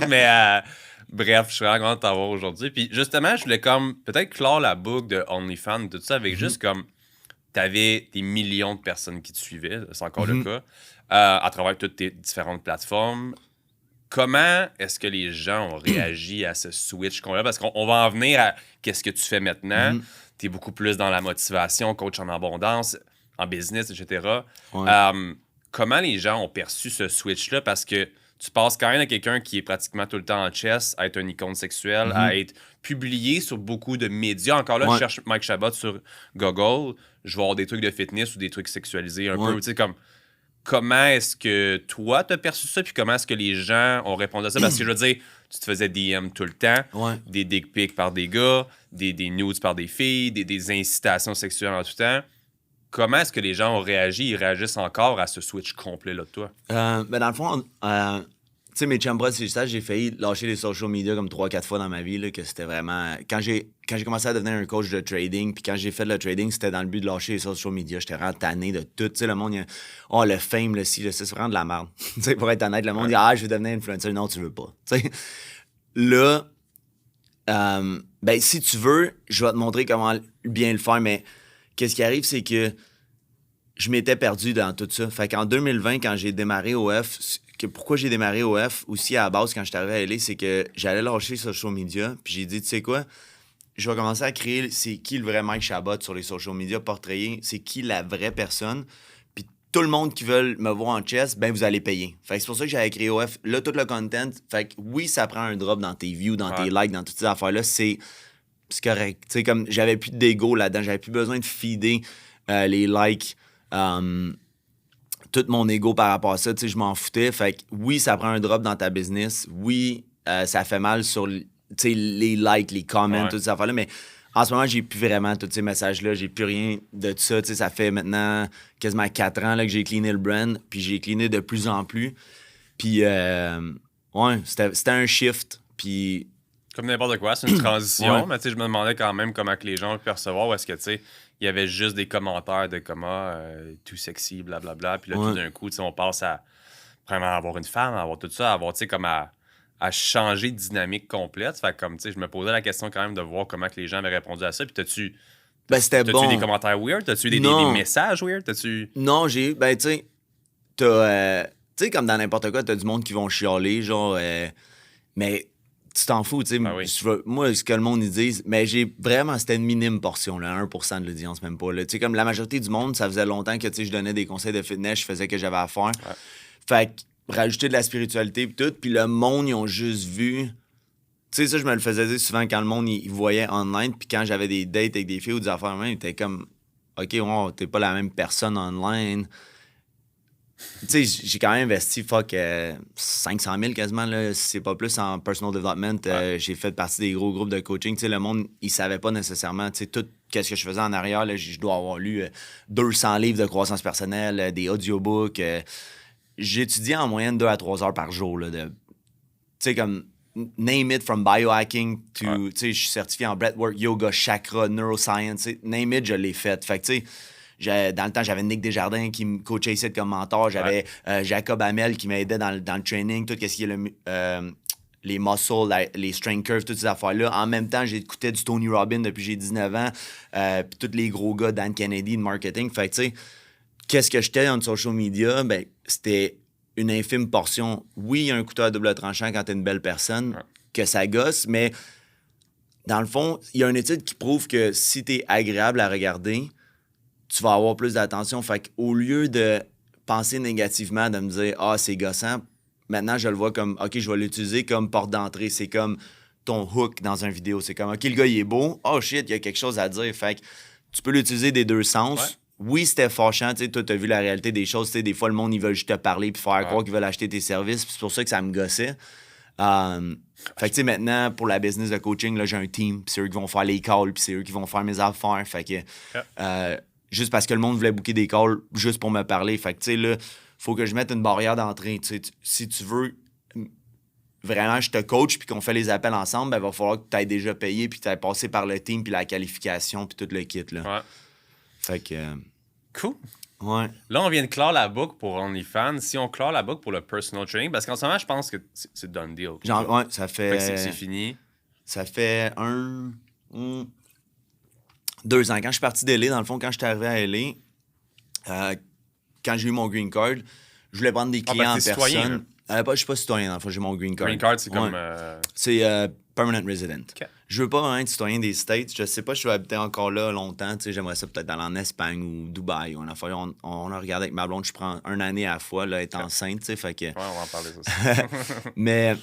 Mais bref, je suis vraiment content de t'avoir aujourd'hui. Puis justement, je voulais comme peut-être clore la boucle de OnlyFans, tout ça, avec juste comme t'avais des millions de personnes qui te suivaient. C'est encore le cas. À travers toutes tes différentes plateformes. Comment est-ce que les gens ont réagi à ce switch qu'on a? Parce qu'on va en venir à qu'est-ce que tu fais maintenant. Tu es beaucoup plus dans la motivation, coach en abondance, en business, etc. Ouais. Comment les gens ont perçu ce switch-là? Parce que tu passes quand même à quelqu'un qui est pratiquement tout le temps en chess, à être une icône sexuelle, à être publié sur beaucoup de médias. Encore là, je cherche Mike Chabot sur Google, je vais avoir des trucs de fitness ou des trucs sexualisés un peu. Tu sais, comme, comment est-ce que toi, t'as perçu ça, puis comment est-ce que les gens ont répondu à ça? Parce que je veux dire, tu te faisais DM tout le temps, des dick pics par des gars, des nudes par des filles, des incitations sexuelles en tout temps. Comment est-ce que les gens ont réagi? Ils réagissent encore à ce switch complet-là de toi? Ben dans le fond, tu sais, mes chambres, c'est ça, j'ai failli lâcher les social media comme 3-4 fois dans ma vie, là, que c'était vraiment... Quand j'ai commencé à devenir un coach de trading, puis quand j'ai fait le trading, c'était dans le but de lâcher les social media. J'étais vraiment tanné de tout. Tu sais, le monde, le fame, le ci, c'est vraiment de la merde. Tu sais, pour être honnête, le monde dit « Ah, je vais devenir influencer. » Non, tu veux pas. Tu sais, là, ben si tu veux, je vais te montrer comment bien le faire, mais qu'est-ce qui arrive, c'est que je m'étais perdu dans tout ça. Fait qu'en 2020, quand j'ai démarré OF, pourquoi j'ai démarré OF aussi à la base quand je suis arrivé à LA, c'est que j'allais lâcher social media, puis j'ai dit, tu sais quoi, je vais commencer à créer c'est qui le vrai Mike Chabot sur les social media, portrayer, c'est qui la vraie personne, puis tout le monde qui veut me voir en chess, ben vous allez payer. Fait que c'est pour ça que j'avais créé OF. Là, tout le content, fait que oui, ça prend un drop dans tes views, dans tes likes, dans toutes ces affaires-là, c'est correct. Tu sais, comme j'avais plus d'ego là-dedans, j'avais plus besoin de feeder les likes, tout mon ego par rapport à ça, tu sais, je m'en foutais. Fait que oui, ça prend un drop dans ta business. Oui, ça fait mal sur tu sais, les likes, les comments, toutes ces affaires-là. Mais en ce moment, j'ai plus vraiment tous ces messages-là. J'ai plus rien de tout ça. Tu sais, ça fait maintenant quasiment 4 ans là, que j'ai cleané le brand. Puis j'ai cleané de plus en plus. Puis, c'était un shift. Puis... Comme n'importe quoi, c'est une transition. Mais tu sais, je me demandais quand même comment que les gens le percevoir. Ou est-ce que, tu sais, il y avait juste des commentaires de comment tout sexy, blablabla. Puis là, tout d'un coup, on passe à vraiment avoir une femme, à avoir tout ça, à avoir, tu sais, comme à changer de dynamique complète. Fait comme, tu sais, je me posais la question quand même de voir comment que les gens avaient répondu à ça. Puis t'as-tu des commentaires weird? T'as-tu des messages weird? Non, j'ai... Ben, tu sais, tu sais, comme dans n'importe quoi, t'as du monde qui vont chialer, genre... mais... Tu t'en fous, tu sais. Moi, ce que le monde ils disent, mais j'ai vraiment, c'était une minime portion, là, 1% de l'audience, même pas. Tu sais, comme la majorité du monde, ça faisait longtemps que, tu sais, je donnais des conseils de fitness, je faisais ce que j'avais à faire. Fait que, rajouter de la spiritualité et tout, puis le monde, ils ont juste vu... Tu sais, ça, je me le faisais dire souvent quand le monde, il voyait online, puis quand j'avais des dates avec des filles ou des affaires, même, ils étaient comme, OK, wow, t'es pas la même personne online. Tu sais, j'ai quand même investi, 500 000 quasiment, là, si c'est pas plus, en personal development. J'ai fait partie des gros groupes de coaching. Tu sais, le monde, il savait pas nécessairement, tu sais, tout ce que je faisais en arrière. Là, je dois avoir lu 200 livres de croissance personnelle, des audiobooks. J'étudiais en moyenne 2 à 3 heures par jour. Tu sais, comme, name it, from biohacking to, tu sais, je suis certifié en breathwork, yoga, chakra, neuroscience, name it, je l'ai fait. Fait que, tu sais, dans le temps, j'avais Nick Desjardins qui me coachait ici comme mentor. J'avais Jacob Hamel qui m'aidait dans le training, tout ce qui est les muscles, les strength curves, toutes ces affaires-là. En même temps, j'écoutais du Tony Robbins depuis que j'ai 19 ans. Puis tous les gros gars, Dan Kennedy, de marketing. Fait que, tu sais, qu'est-ce que j'étais en social media? Ben, c'était une infime portion. Oui, il y a un couteau à double tranchant quand t'es une belle personne, que ça gosse, mais dans le fond, il y a une étude qui prouve que si t'es agréable à regarder, tu vas avoir plus d'attention. Fait qu'au lieu de penser négativement, de me dire « Ah, c'est gossant », maintenant, je le vois comme « OK, je vais l'utiliser comme porte d'entrée. » C'est comme ton hook dans une vidéo. C'est comme « OK, le gars, il est beau. Oh shit, il y a quelque chose à dire. » Fait que tu peux l'utiliser des deux sens. Oui, c'était fâchant. Tu sais, toi, t'as vu la réalité des choses. Tu sais, des fois, le monde, ils veulent juste te parler puis faire croire qu'ils veulent acheter tes services. Puis c'est pour ça que ça me gossait. Fait que, tu sais, maintenant, pour la business de coaching, là, j'ai un team. Puis c'est eux qui vont faire les calls. Puis c'est eux qui vont faire mes affaires. Fait que... juste parce que le monde voulait booker des calls juste pour me parler. Fait que, tu sais, là, faut que je mette une barrière d'entrée. Tu sais, si tu veux vraiment, je te coach puis qu'on fait les appels ensemble, ben, il va falloir que tu aies déjà payé puis que tu aies passé par le team puis la qualification puis tout le kit, là. Fait que... Cool. Ouais. Là, on vient de clore la boucle pour OnlyFans. Si on clore la boucle pour le personal training, parce qu'en ce moment, je pense que c'est done deal. Genre, ça fait... c'est fini. Ça fait 2 ans. Quand je suis parti d'LA, dans le fond, quand je suis arrivé à LA, quand j'ai eu mon green card, je voulais prendre des clients en personne. Citoyen, je suis pas citoyen, dans le fond, j'ai mon green card. Green card, c'est comme... C'est permanent resident. Okay. Je veux pas être citoyen des States. Je sais pas si je vais habiter encore là longtemps. Tu sais, j'aimerais ça peut-être aller en Espagne ou Dubaï. On a regardé avec ma blonde, je prends une année à la fois, là, être enceinte, tu sais, fait que... Ouais, on va en parler ça aussi. Mais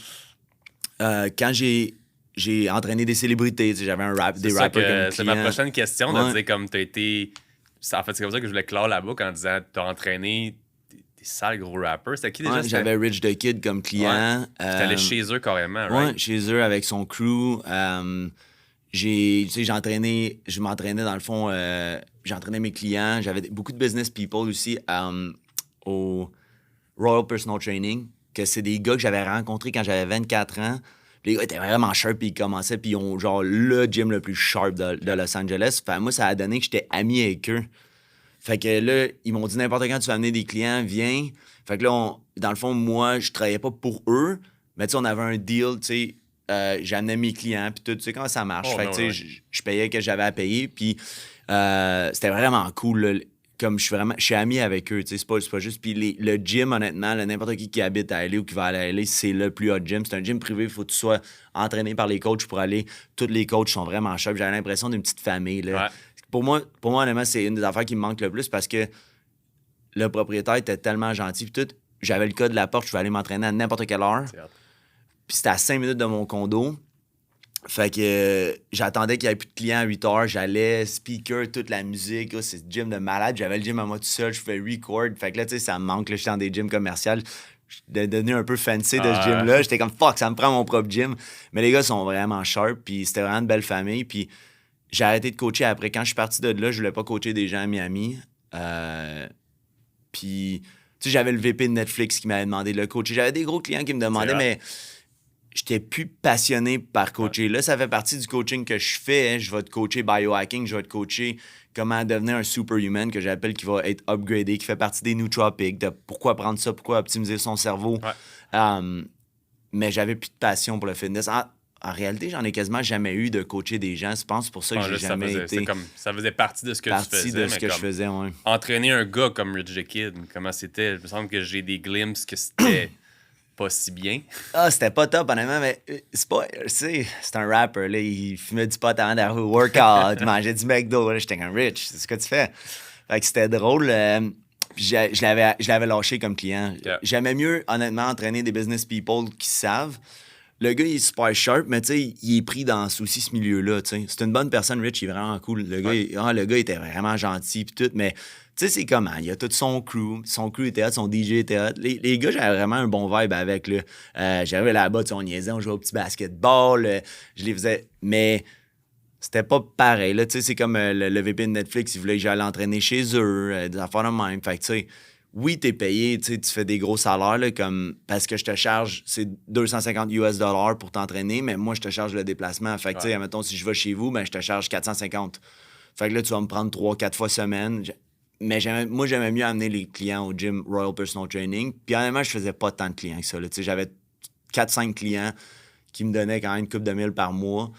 quand j'ai entraîné des célébrités, tu sais, j'avais des rappers comme clients. C'est ma prochaine question, de dire comme t'as été... En fait, c'est comme ça que je voulais clore la boucle en disant t'as entraîné des sales gros rappers. C'était qui déjà? Ouais, j'avais Rich the Kid comme client. Ouais. T'allais chez eux carrément, Ouais, right? chez eux avec son crew. Je m'entraînais dans le fond, j'entraînais mes clients. J'avais beaucoup de business people aussi au Royal Personal Training, que c'est des gars que j'avais rencontrés quand j'avais 24 ans. Les gars étaient vraiment sharp, puis ils commençaient, puis ils ont genre le gym le plus sharp de Los Angeles. Fait moi, ça a donné que j'étais ami avec eux. Fait que là, ils m'ont dit n'importe quand tu vas amener des clients, viens. Fait que là, dans le fond, moi, je travaillais pas pour eux, mais tu sais, on avait un deal, tu sais, j'amenais mes clients, puis tout, tu sais comment ça marche. Oh, fait non, que tu ouais. sais, je payais ce que j'avais à payer, puis c'était vraiment cool, là. Comme je suis ami avec eux, tu sais, c'est pas juste. Puis le gym, honnêtement, là, n'importe qui habite à LA ou qui va aller à LA, c'est le plus hot gym. C'est un gym privé, il faut que tu sois entraîné par les coachs pour aller. Tous les coachs sont vraiment sharp. J'avais l'impression d'une petite famille, là. Ouais. Pour moi, honnêtement, c'est une des affaires qui me manque le plus parce que le propriétaire était tellement gentil. Puis tout, j'avais le code de la porte, je pouvais aller m'entraîner à n'importe quelle heure. Puis c'était à 5 minutes de mon condo. Fait que j'attendais qu'il n'y ait plus de clients à 8 heures. J'allais, speaker, toute la musique. Oh, c'est le gym de malade. J'avais le gym à moi tout seul. Je fais record. Fait que là, tu sais, ça me manque. Là, j'étais dans des gyms commerciaux. J'étais devenu un peu fancy de ce gym-là. J'étais comme, fuck, ça me prend mon propre gym. Mais les gars sont vraiment sharp. Puis c'était vraiment une belle famille. Puis j'ai arrêté de coacher après. Quand je suis parti de là, je voulais pas coacher des gens à Miami. Puis, tu sais, j'avais le VP de Netflix qui m'avait demandé de le coacher. J'avais des gros clients qui me demandaient, mais j'étais plus passionné par coacher. Là, ça fait partie du coaching que je fais. Hein. Je vais te coacher biohacking, je vais te coacher comment devenir un superhuman, que j'appelle, qui va être upgradé, qui fait partie des nootropics, de pourquoi prendre ça, pourquoi optimiser son cerveau. Mais j'avais plus de passion pour le fitness. En réalité, j'en ai quasiment jamais eu de coacher des gens. Je pense pour ça que j'ai jamais été... Ça faisait partie de ce que tu faisais. Je faisais, ouais. Entraîner un gars comme Rich the Kid, comment c'était? Il me semble que j'ai des glimpses que c'était pas si bien. Ah, c'était pas top, honnêtement, mais c'est pas... Tu sais, c'est un rapper, là. Il fumait du pot avant d'arriver au workout. Il mangeait du McDo. Là, j'étais comme Rich, c'est ce que tu fais. Fait que c'était drôle. Puis je l'avais lâché comme client. Yeah. J'aimais mieux, honnêtement, entraîner des business people qui savent. Le gars, il est super sharp, mais tu sais, il est pris dans aussi ce milieu-là, tu sais. C'est une bonne personne, Rich, il est vraiment cool. Le gars, il était vraiment gentil, puis tout, mais tu sais, c'est comment? Il a tout son crew. Son crew était hot, son DJ était hot. Les gars, j'avais vraiment un bon vibe avec, là. J'arrivais là-bas, tu sais, on niaisait, on jouait au petit basketball, je les faisais... Mais c'était pas pareil, là. Tu sais, c'est comme le VP de Netflix, il voulait que j'aille l'entraîner chez eux, des affaires de même. Fait que, tu sais... Oui, t'es payé, tu fais des gros salaires, là, comme parce que je te charge, c'est 250 US $ pour t'entraîner, mais moi, je te charge le déplacement. Fait que, tu sais, admettons, si je vais chez vous, ben, je te charge 450. Fait que là, tu vas me prendre 3-4 fois semaine. Mais moi, j'aimais mieux amener les clients au gym Royal Personal Training. Puis, honnêtement, je faisais pas tant de clients que ça, là. Tu sais, j'avais 4-5 clients qui me donnaient quand même une couple de mille par mois.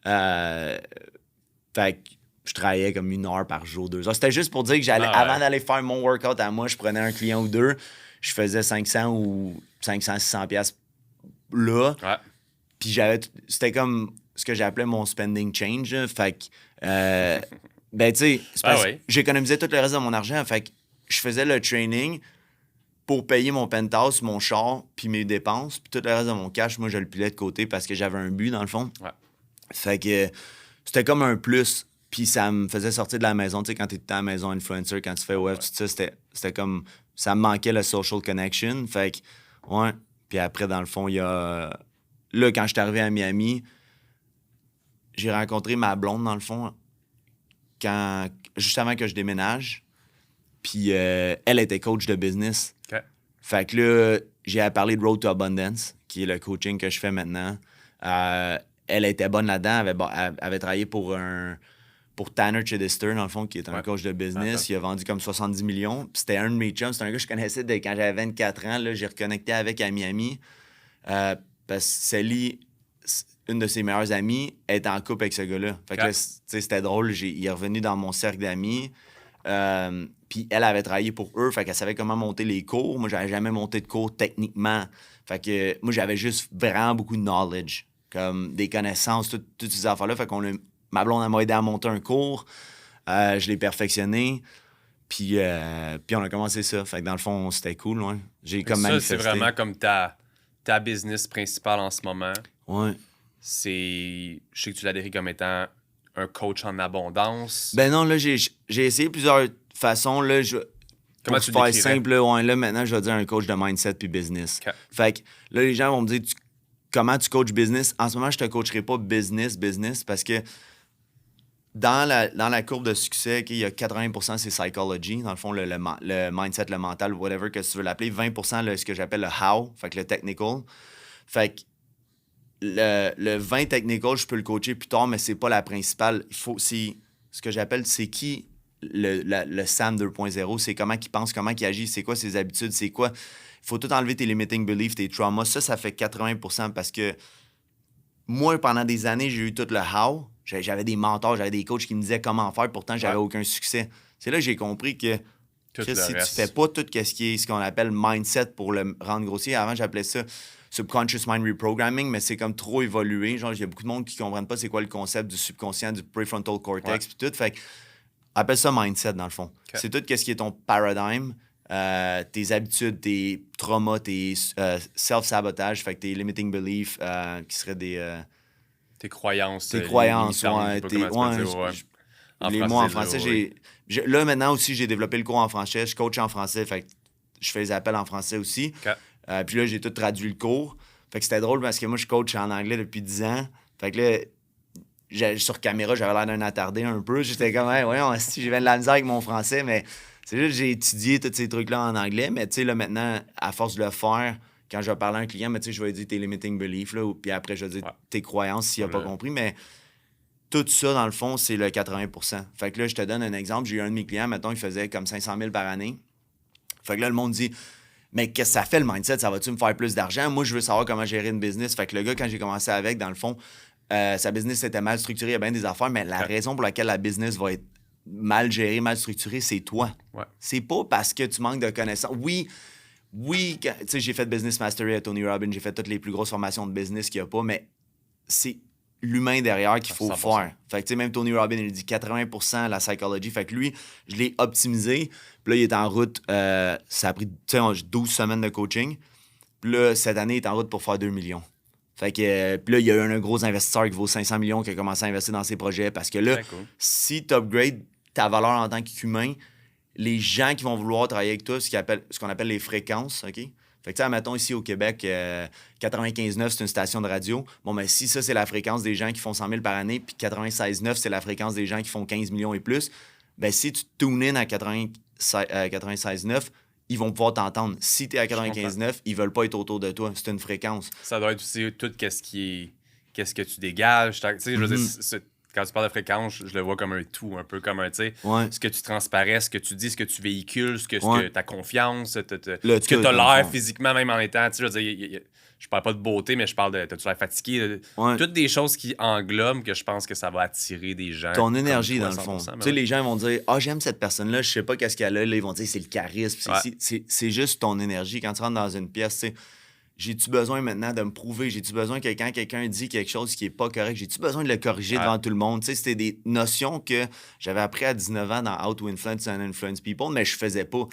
Fait que je travaillais comme 1 heure par jour, 2 heures. C'était juste pour dire que avant d'aller faire mon workout à moi, je prenais un client ou deux, je faisais 500 ou 500-600 piastres là. Ouais. Puis c'était comme ce que j'appelais mon spending change. Là. Fait que, ben tu sais, j'économisais tout le reste de mon argent. Fait que je faisais le training pour payer mon penthouse, mon char, puis mes dépenses. Puis tout le reste de mon cash, moi, je le pilais de côté parce que j'avais un but, dans le fond. Ouais. Fait que c'était comme un plus. Puis ça me faisait sortir de la maison. Tu sais, quand tu es à la maison influencer, quand tu fais web, tout ça, c'était comme... Ça me manquait le social connection. Fait que, ouais. Puis après, dans le fond, il y a... Là, quand je suis arrivé à Miami, j'ai rencontré ma blonde, dans le fond, juste avant que je déménage. Puis elle était coach de business. Okay. Fait que là, j'ai parlé de Road to Abundance, qui est le coaching que je fais maintenant. Elle était bonne là-dedans. Elle avait travaillé pour Tanner Chidester, dans le fond, qui est un coach de business. Il a vendu comme 70 millions. Puis c'était un de mes chums. C'était un gars que je connaissais quand j'avais 24 ans. Là, j'ai reconnecté avec à Miami. Parce que Sally, une de ses meilleures amies, est en couple avec ce gars-là. Fait que là, c'était drôle. Il est revenu dans mon cercle d'amis. Puis elle avait travaillé pour eux. Fait qu'elle savait comment monter les cours. Moi, j'avais jamais monté de cours techniquement. Fait que moi, j'avais juste vraiment beaucoup de knowledge. comme des connaissances, toutes ces affaires-là. Fait qu'on ma blonde m'a aidé à monter un cours. Je l'ai perfectionné. Puis on a commencé ça. Fait que dans le fond, c'était cool, ouais. J'ai comme manifesté. C'est vraiment comme ta business principale en ce moment. Ouais. Je sais que tu l'as décrit comme étant un coach en abondance. Ben non, là, j'ai essayé plusieurs façons. Là, Comment pour tu faire décrirais? simple, là, maintenant, je vais dire un coach de mindset puis business. Okay. Fait que là, les gens vont me dire comment tu coaches business. En ce moment, je te coacherai pas business, parce que dans la courbe de succès, il y a 80% c'est psychology, dans le fond, le mindset, le mental, whatever que tu veux l'appeler. 20% ce que j'appelle le how, fait que le technical. Fait que le 20 technical, je peux le coacher plus tard, mais c'est pas la principale. C'est ce que j'appelle, c'est qui le Sam 2.0, c'est comment il pense, comment il agit, c'est quoi ses habitudes, c'est quoi. Il faut tout enlever tes limiting beliefs, tes traumas. Ça fait 80% parce que moi, pendant des années, j'ai eu tout le how. J'avais des mentors, j'avais des coachs qui me disaient comment faire, pourtant, j'avais aucun succès. C'est là que j'ai compris que si tu fais pas tout ce qu'on appelle mindset pour le rendre grossier, avant, j'appelais ça subconscious mind reprogramming, mais c'est comme trop évolué. Genre, il y a beaucoup de monde qui ne comprennent pas c'est quoi le concept du subconscient, du prefrontal cortex, puis tout. Fait que, appelle ça mindset, dans le fond. Okay. C'est tout ce qui est ton paradigme, tes habitudes, tes traumas, tes self-sabotage, fait que tes limiting beliefs, qui seraient des... tes croyances. Tes croyances, les mots en français, là, maintenant aussi, j'ai développé le cours en français. Je coach en français, fait que je fais les appels en français aussi. Okay. Puis là, j'ai tout traduit le cours. Fait que c'était drôle parce que moi, je coach en anglais depuis 10 ans. Fait que là, sur caméra, j'avais l'air d'un attardé un peu. J'étais comme, hey, voyons, si j'ai de la misère avec mon français, mais c'est juste que j'ai étudié tous ces trucs-là en anglais. Mais tu sais, là, maintenant, à force de le faire, quand je vais parler à un client, mais tu sais, je vais dire tes limiting beliefs, là, puis après, je vais dire tes croyances s'il n'a pas compris. Mais tout ça, dans le fond, c'est le 80%. Fait que là, je te donne un exemple. J'ai eu un de mes clients, mettons, il faisait comme 500 000 par année. Fait que là, le monde dit, mais qu'est-ce que ça fait le mindset? Ça va-tu me faire plus d'argent? Moi, je veux savoir comment gérer une business. Fait que le gars, quand j'ai commencé avec, dans le fond, sa business était mal structurée, il y a bien des affaires, mais la raison pour laquelle la business va être mal gérée, mal structurée, c'est toi. Ouais. C'est pas parce que tu manques de connaissances. Oui, tu sais, j'ai fait Business Mastery à Tony Robbins, j'ai fait toutes les plus grosses formations de business qu'il n'y a pas, mais c'est l'humain derrière qu'il faut 100%. Faire. Fait que, tu sais, même Tony Robbins, il dit 80% la psychology. Fait que lui, je l'ai optimisé. Puis là, il est en route. Ça a pris, 12 semaines de coaching. Puis là, cette année, il est en route pour faire 2 millions. Fait que, puis là, il y a eu un gros investisseur qui vaut 500 millions qui a commencé à investir dans ses projets. Parce que là, si tu upgrades ta valeur en tant qu'humain, les gens qui vont vouloir travailler avec toi, ce qu'on appelle les fréquences, OK? Fait que, tu sais, mettons ici au Québec, 95.9, c'est une station de radio. Bon, mais si ça, c'est la fréquence des gens qui font 100 000 par année, puis 96.9, c'est la fréquence des gens qui font 15 millions et plus, ben si tu tune in à 96.9, ils vont pouvoir t'entendre. Si tu es à 95.9, ils veulent pas être autour de toi. C'est une fréquence. Ça doit être aussi tout qu'est-ce que tu dégages. Tu sais, je veux dire, quand tu parles de fréquence, je le vois comme un tout, un peu comme un, tu sais, ce que tu transparais, ce que tu dis, ce que tu véhicules, ce que ta confiance, ce que tu as l'air physiquement, même en étant, tu sais, je veux dire, je parle pas de beauté, mais je parle de, t'as-tu l'air fatigué? Toutes des choses qui englobent que je pense que ça va attirer des gens. Ton énergie, dans le fond. Tu sais, les gens vont dire, j'aime cette personne-là, je sais pas qu'est-ce qu'elle a, là, ils vont dire, c'est le charisme. C'est juste ton énergie. Quand tu rentres dans une pièce, tu sais, j'ai-tu besoin maintenant de me prouver? J'ai-tu besoin que quand quelqu'un dit quelque chose qui est pas correct, j'ai-tu besoin de le corriger devant tout le monde? Tu sais, c'était des notions que j'avais appris à 19 ans dans How to Influence and Influence People, mais je faisais pas.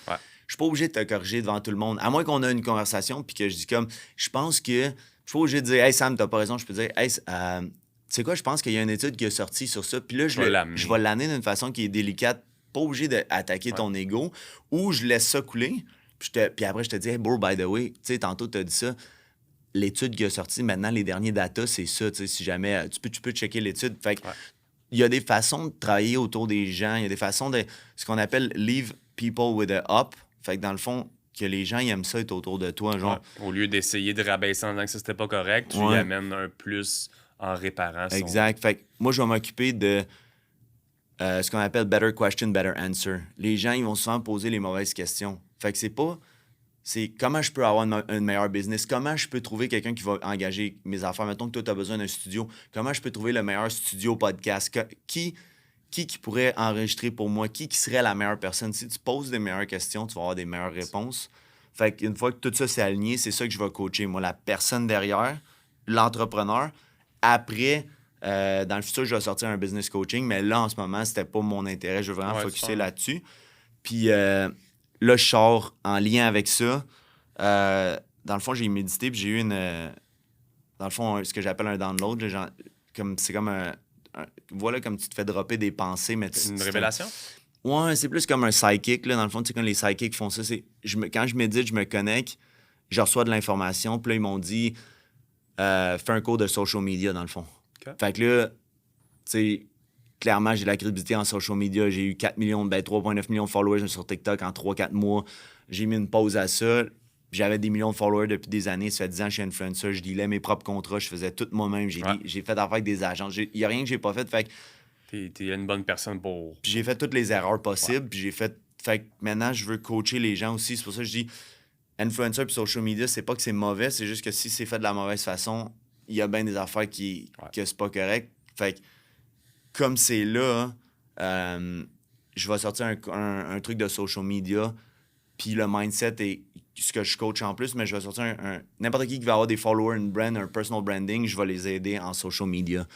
Je suis pas obligé de te corriger devant tout le monde. À moins qu'on ait une conversation puis que je dis comme, je pense que, je suis pas obligé de dire, hey Sam, t'as pas raison. Je peux dire, hey, tu sais quoi, je pense qu'il y a une étude qui est sortie sur ça. Puis là, je vais l'amener d'une façon qui est délicate, pas obligé d'attaquer ton ego, ou je laisse ça couler. Puis après, je te dis, hey, bro, by the way, tu sais, tantôt, tu as dit ça. L'étude qui a sorti, maintenant, les derniers datas, c'est ça. Tu sais, si jamais, tu peux checker l'étude. Fait que, il y a des façons de travailler autour des gens. Il y a des façons de, ce qu'on appelle leave people with a up. Fait que dans le fond, que les gens ils aiment ça être autour de toi. Genre. Au lieu d'essayer de rabaisser en disant que ça, c'était pas correct, tu y amènes un plus en réparant. Exact. Fait que moi, je vais m'occuper de ce qu'on appelle better question, better answer. Les gens, ils vont souvent poser les mauvaises questions. Fait que c'est comment je peux avoir une meilleure business, comment je peux trouver quelqu'un qui va engager mes affaires. Mettons que toi, tu as besoin d'un studio. Comment je peux trouver le meilleur studio podcast? Qui pourrait enregistrer pour moi? Qui serait la meilleure personne? Si tu poses des meilleures questions, tu vas avoir des meilleures réponses. Fait qu'une fois que tout ça s'est aligné, c'est ça que je vais coacher. Moi, la personne derrière, l'entrepreneur après, dans le futur, je vais sortir un business coaching, mais là, en ce moment, c'était pas mon intérêt. Je veux vraiment focusser là-dessus. Puis là, je sors en lien avec ça. Dans le fond, j'ai médité, puis j'ai eu dans le fond, ce que j'appelle un download. Là, c'est comme voilà, comme tu te fais dropper des pensées. Mais une révélation? Ouais, c'est plus comme un psychic. Là, dans le fond, tu sais, quand les psychics font ça, quand je médite, je me connecte, je reçois de l'information, puis là, ils m'ont dit fais un cours de social media, dans le fond. Okay. Fait que là, tu sais, clairement, j'ai de la crédibilité en social media. J'ai eu 3,9 millions de followers sur TikTok en 3-4 mois. J'ai mis une pause à ça. J'avais des millions de followers depuis des années. Ça fait 10 ans que je suis influencer. Je dealais mes propres contrats. Je faisais tout moi-même. J'ai fait affaire avec des agents. Il n'y a rien que j'ai pas fait. Fait que t'es une bonne personne pour... Puis j'ai fait toutes les erreurs possibles. Puis fait que maintenant, je veux coacher les gens aussi. C'est pour ça que je dis influencer puis social media, c'est pas que c'est mauvais. C'est juste que si c'est fait de la mauvaise façon, il y a bien des affaires que c'est pas correct. Fait que comme c'est là, je vais sortir un truc de social media. Puis le mindset est ce que je coach en plus, mais je vais sortir n'importe qui va avoir des followers, une brand, un personal branding, je vais les aider en social media.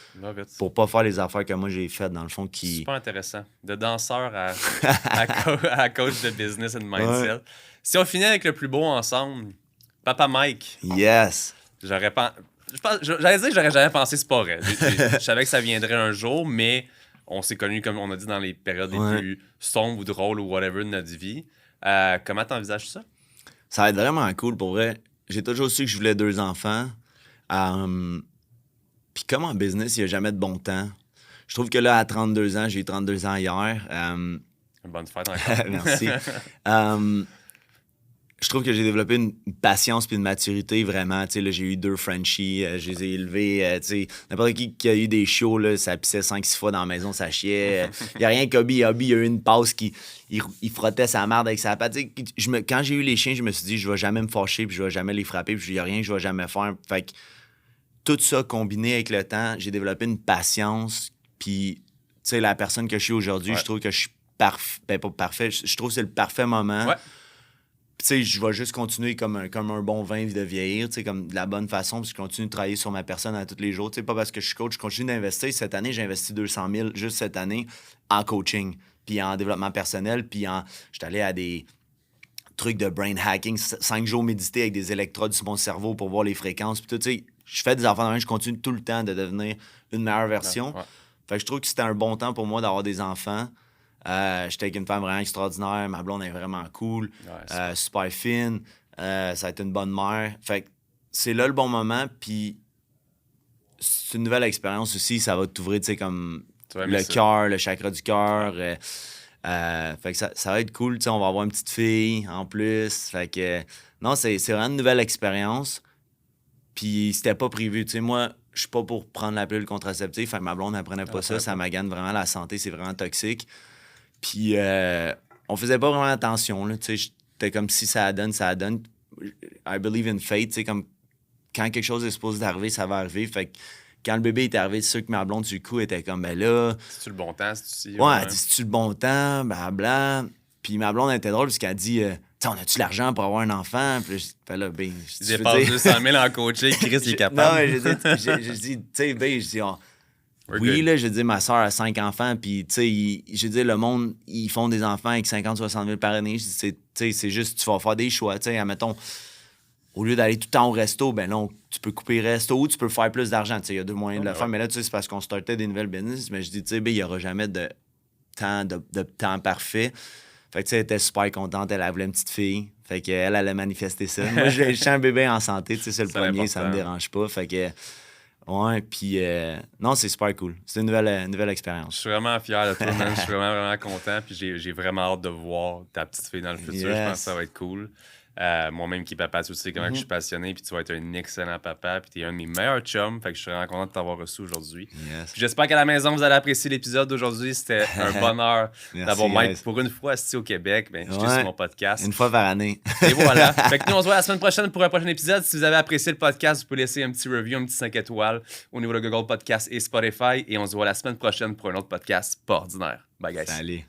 Pour pas faire les affaires que moi j'ai faites, dans le fond. Super intéressant. De danseur à coach de business and mindset. Ouais. Si on finit avec le plus beau ensemble, Papa Mike. Yes. J'allais dire que j'aurais jamais pensé c'est pas vrai. Je savais que ça viendrait un jour, mais on s'est connus, comme on a dit, dans les périodes les plus sombres ou drôles ou whatever de notre vie. Comment t'envisages ça? Ça va être vraiment cool, pour vrai. J'ai toujours su que je voulais 2 enfants. Puis comme en business, il n'y a jamais de bon temps. Je trouve que là, à 32 ans, j'ai eu 32 ans hier. Bonne fête encore. Merci. Je trouve que j'ai développé une patience puis une maturité, vraiment. Tu sais, là, j'ai eu 2 Frenchies, je les ai élevés. Tu sais, n'importe qui a eu des shows, là, ça pissait 5-6 fois dans la maison, ça chiait. Il n'y a rien qu'Hobby. Hobby, il a eu une passe il frottait sa merde avec sa patte. Quand j'ai eu les chiens, je me suis dit, je vais jamais me fâcher puis je vais jamais les frapper puis il n'y a rien que je vais jamais faire. Fait que tout ça combiné avec le temps, j'ai développé une patience. Puis, tu sais, la personne que je suis aujourd'hui, je trouve que je suis parfait. Ben, pas parfait. Je trouve que c'est le parfait moment. Ouais. Tu sais, je vais juste continuer comme un bon vin de vieillir, tu sais, comme de la bonne façon, puis je continue de travailler sur ma personne à tous les jours. Tu sais, pas parce que je suis coach, je continue d'investir. Cette année, j'ai investi 200 000 juste cette année en coaching, puis en développement personnel, puis j'étais allé à des trucs de brain hacking, 5 jours médités avec des électrodes sur mon cerveau pour voir les fréquences, puis tout, tu sais, je fais des enfants, je continue tout le temps de devenir une meilleure version. Ouais. Fait que je trouve que c'était un bon temps pour moi d'avoir des enfants. J'étais avec une femme vraiment extraordinaire. Ma blonde est vraiment cool. Ouais, super fine. Ça a été une bonne mère. Fait que c'est là le bon moment. Puis c'est une nouvelle expérience aussi. Ça va t'ouvrir, tu sais, comme le cœur, le chakra du cœur. Fait que ça va être cool. Tu sais, on va avoir une petite fille en plus. Fait que non, c'est vraiment une nouvelle expérience. Puis c'était pas prévu. Tu sais, moi, je suis pas pour prendre la pilule contraceptive. Fait que ma blonde n'apprenait pas ça. Ça magane vraiment la santé. C'est vraiment toxique. Puis, on faisait pas vraiment attention, là, tu sais, c'était comme si ça donne. I believe in fate, tu sais, comme quand quelque chose est supposé d'arriver, ça va arriver. Fait que quand le bébé est arrivé, c'est sûr que ma blonde, du coup, était comme, ben là... C'est-tu le bon temps? C'est-tu le bon temps? Blablabla. Puis ma blonde était drôle parce qu'elle dit, on a-tu l'argent pour avoir un enfant? Puis je fais là, ben... Il dépasse 200 000 en coaching, Chris, il est capable. Non, mais je dis, tu sais, ben, je dis... Oui, là, je dis, ma soeur a 5 enfants, puis, tu sais, je dis, le monde, ils font des enfants avec 50-60 000 par année. Je dis, tu sais, c'est juste, tu vas faire des choix, tu sais, admettons, au lieu d'aller tout le temps au resto, ben non, tu peux couper le resto ou tu peux faire plus d'argent, tu sais, il y a 2 moyens de le faire, mais là, tu sais, c'est parce qu'on startait des nouvelles business, mais je dis, tu sais, ben, il n'y aura jamais de temps parfait. Fait que, tu sais, elle était super contente, elle voulait une petite fille, fait qu'elle allait manifester ça. Moi, je suis un bébé en santé, tu sais, c'est le premier, ça me dérange pas, fait que... Ouais, puis non, c'est super cool. C'est une nouvelle expérience. Je suis vraiment fier de toi, man. Je suis vraiment, vraiment content. Puis j'ai vraiment hâte de voir ta petite fille dans le futur. Yes. Je pense que ça va être cool. Moi-même qui est papa, tu sais comment que je suis passionné. Puis tu vas être un excellent papa. Puis tu es un de mes meilleurs chums. Fait que je suis vraiment content de t'avoir reçu aujourd'hui. Yes. Puis j'espère qu'à la maison, vous allez apprécier l'épisode d'aujourd'hui. C'était un bonheur d'avoir Mike pour une fois assis au Québec. Ben, je suis sur mon podcast. Une fois par année. Et voilà. Fait que nous, on se voit la semaine prochaine pour un prochain épisode. Si vous avez apprécié le podcast, vous pouvez laisser un petit review, un petit 5 étoiles au niveau de Google Podcast et Spotify. Et on se voit la semaine prochaine pour un autre podcast pas ordinaire. Bye, guys. Salut.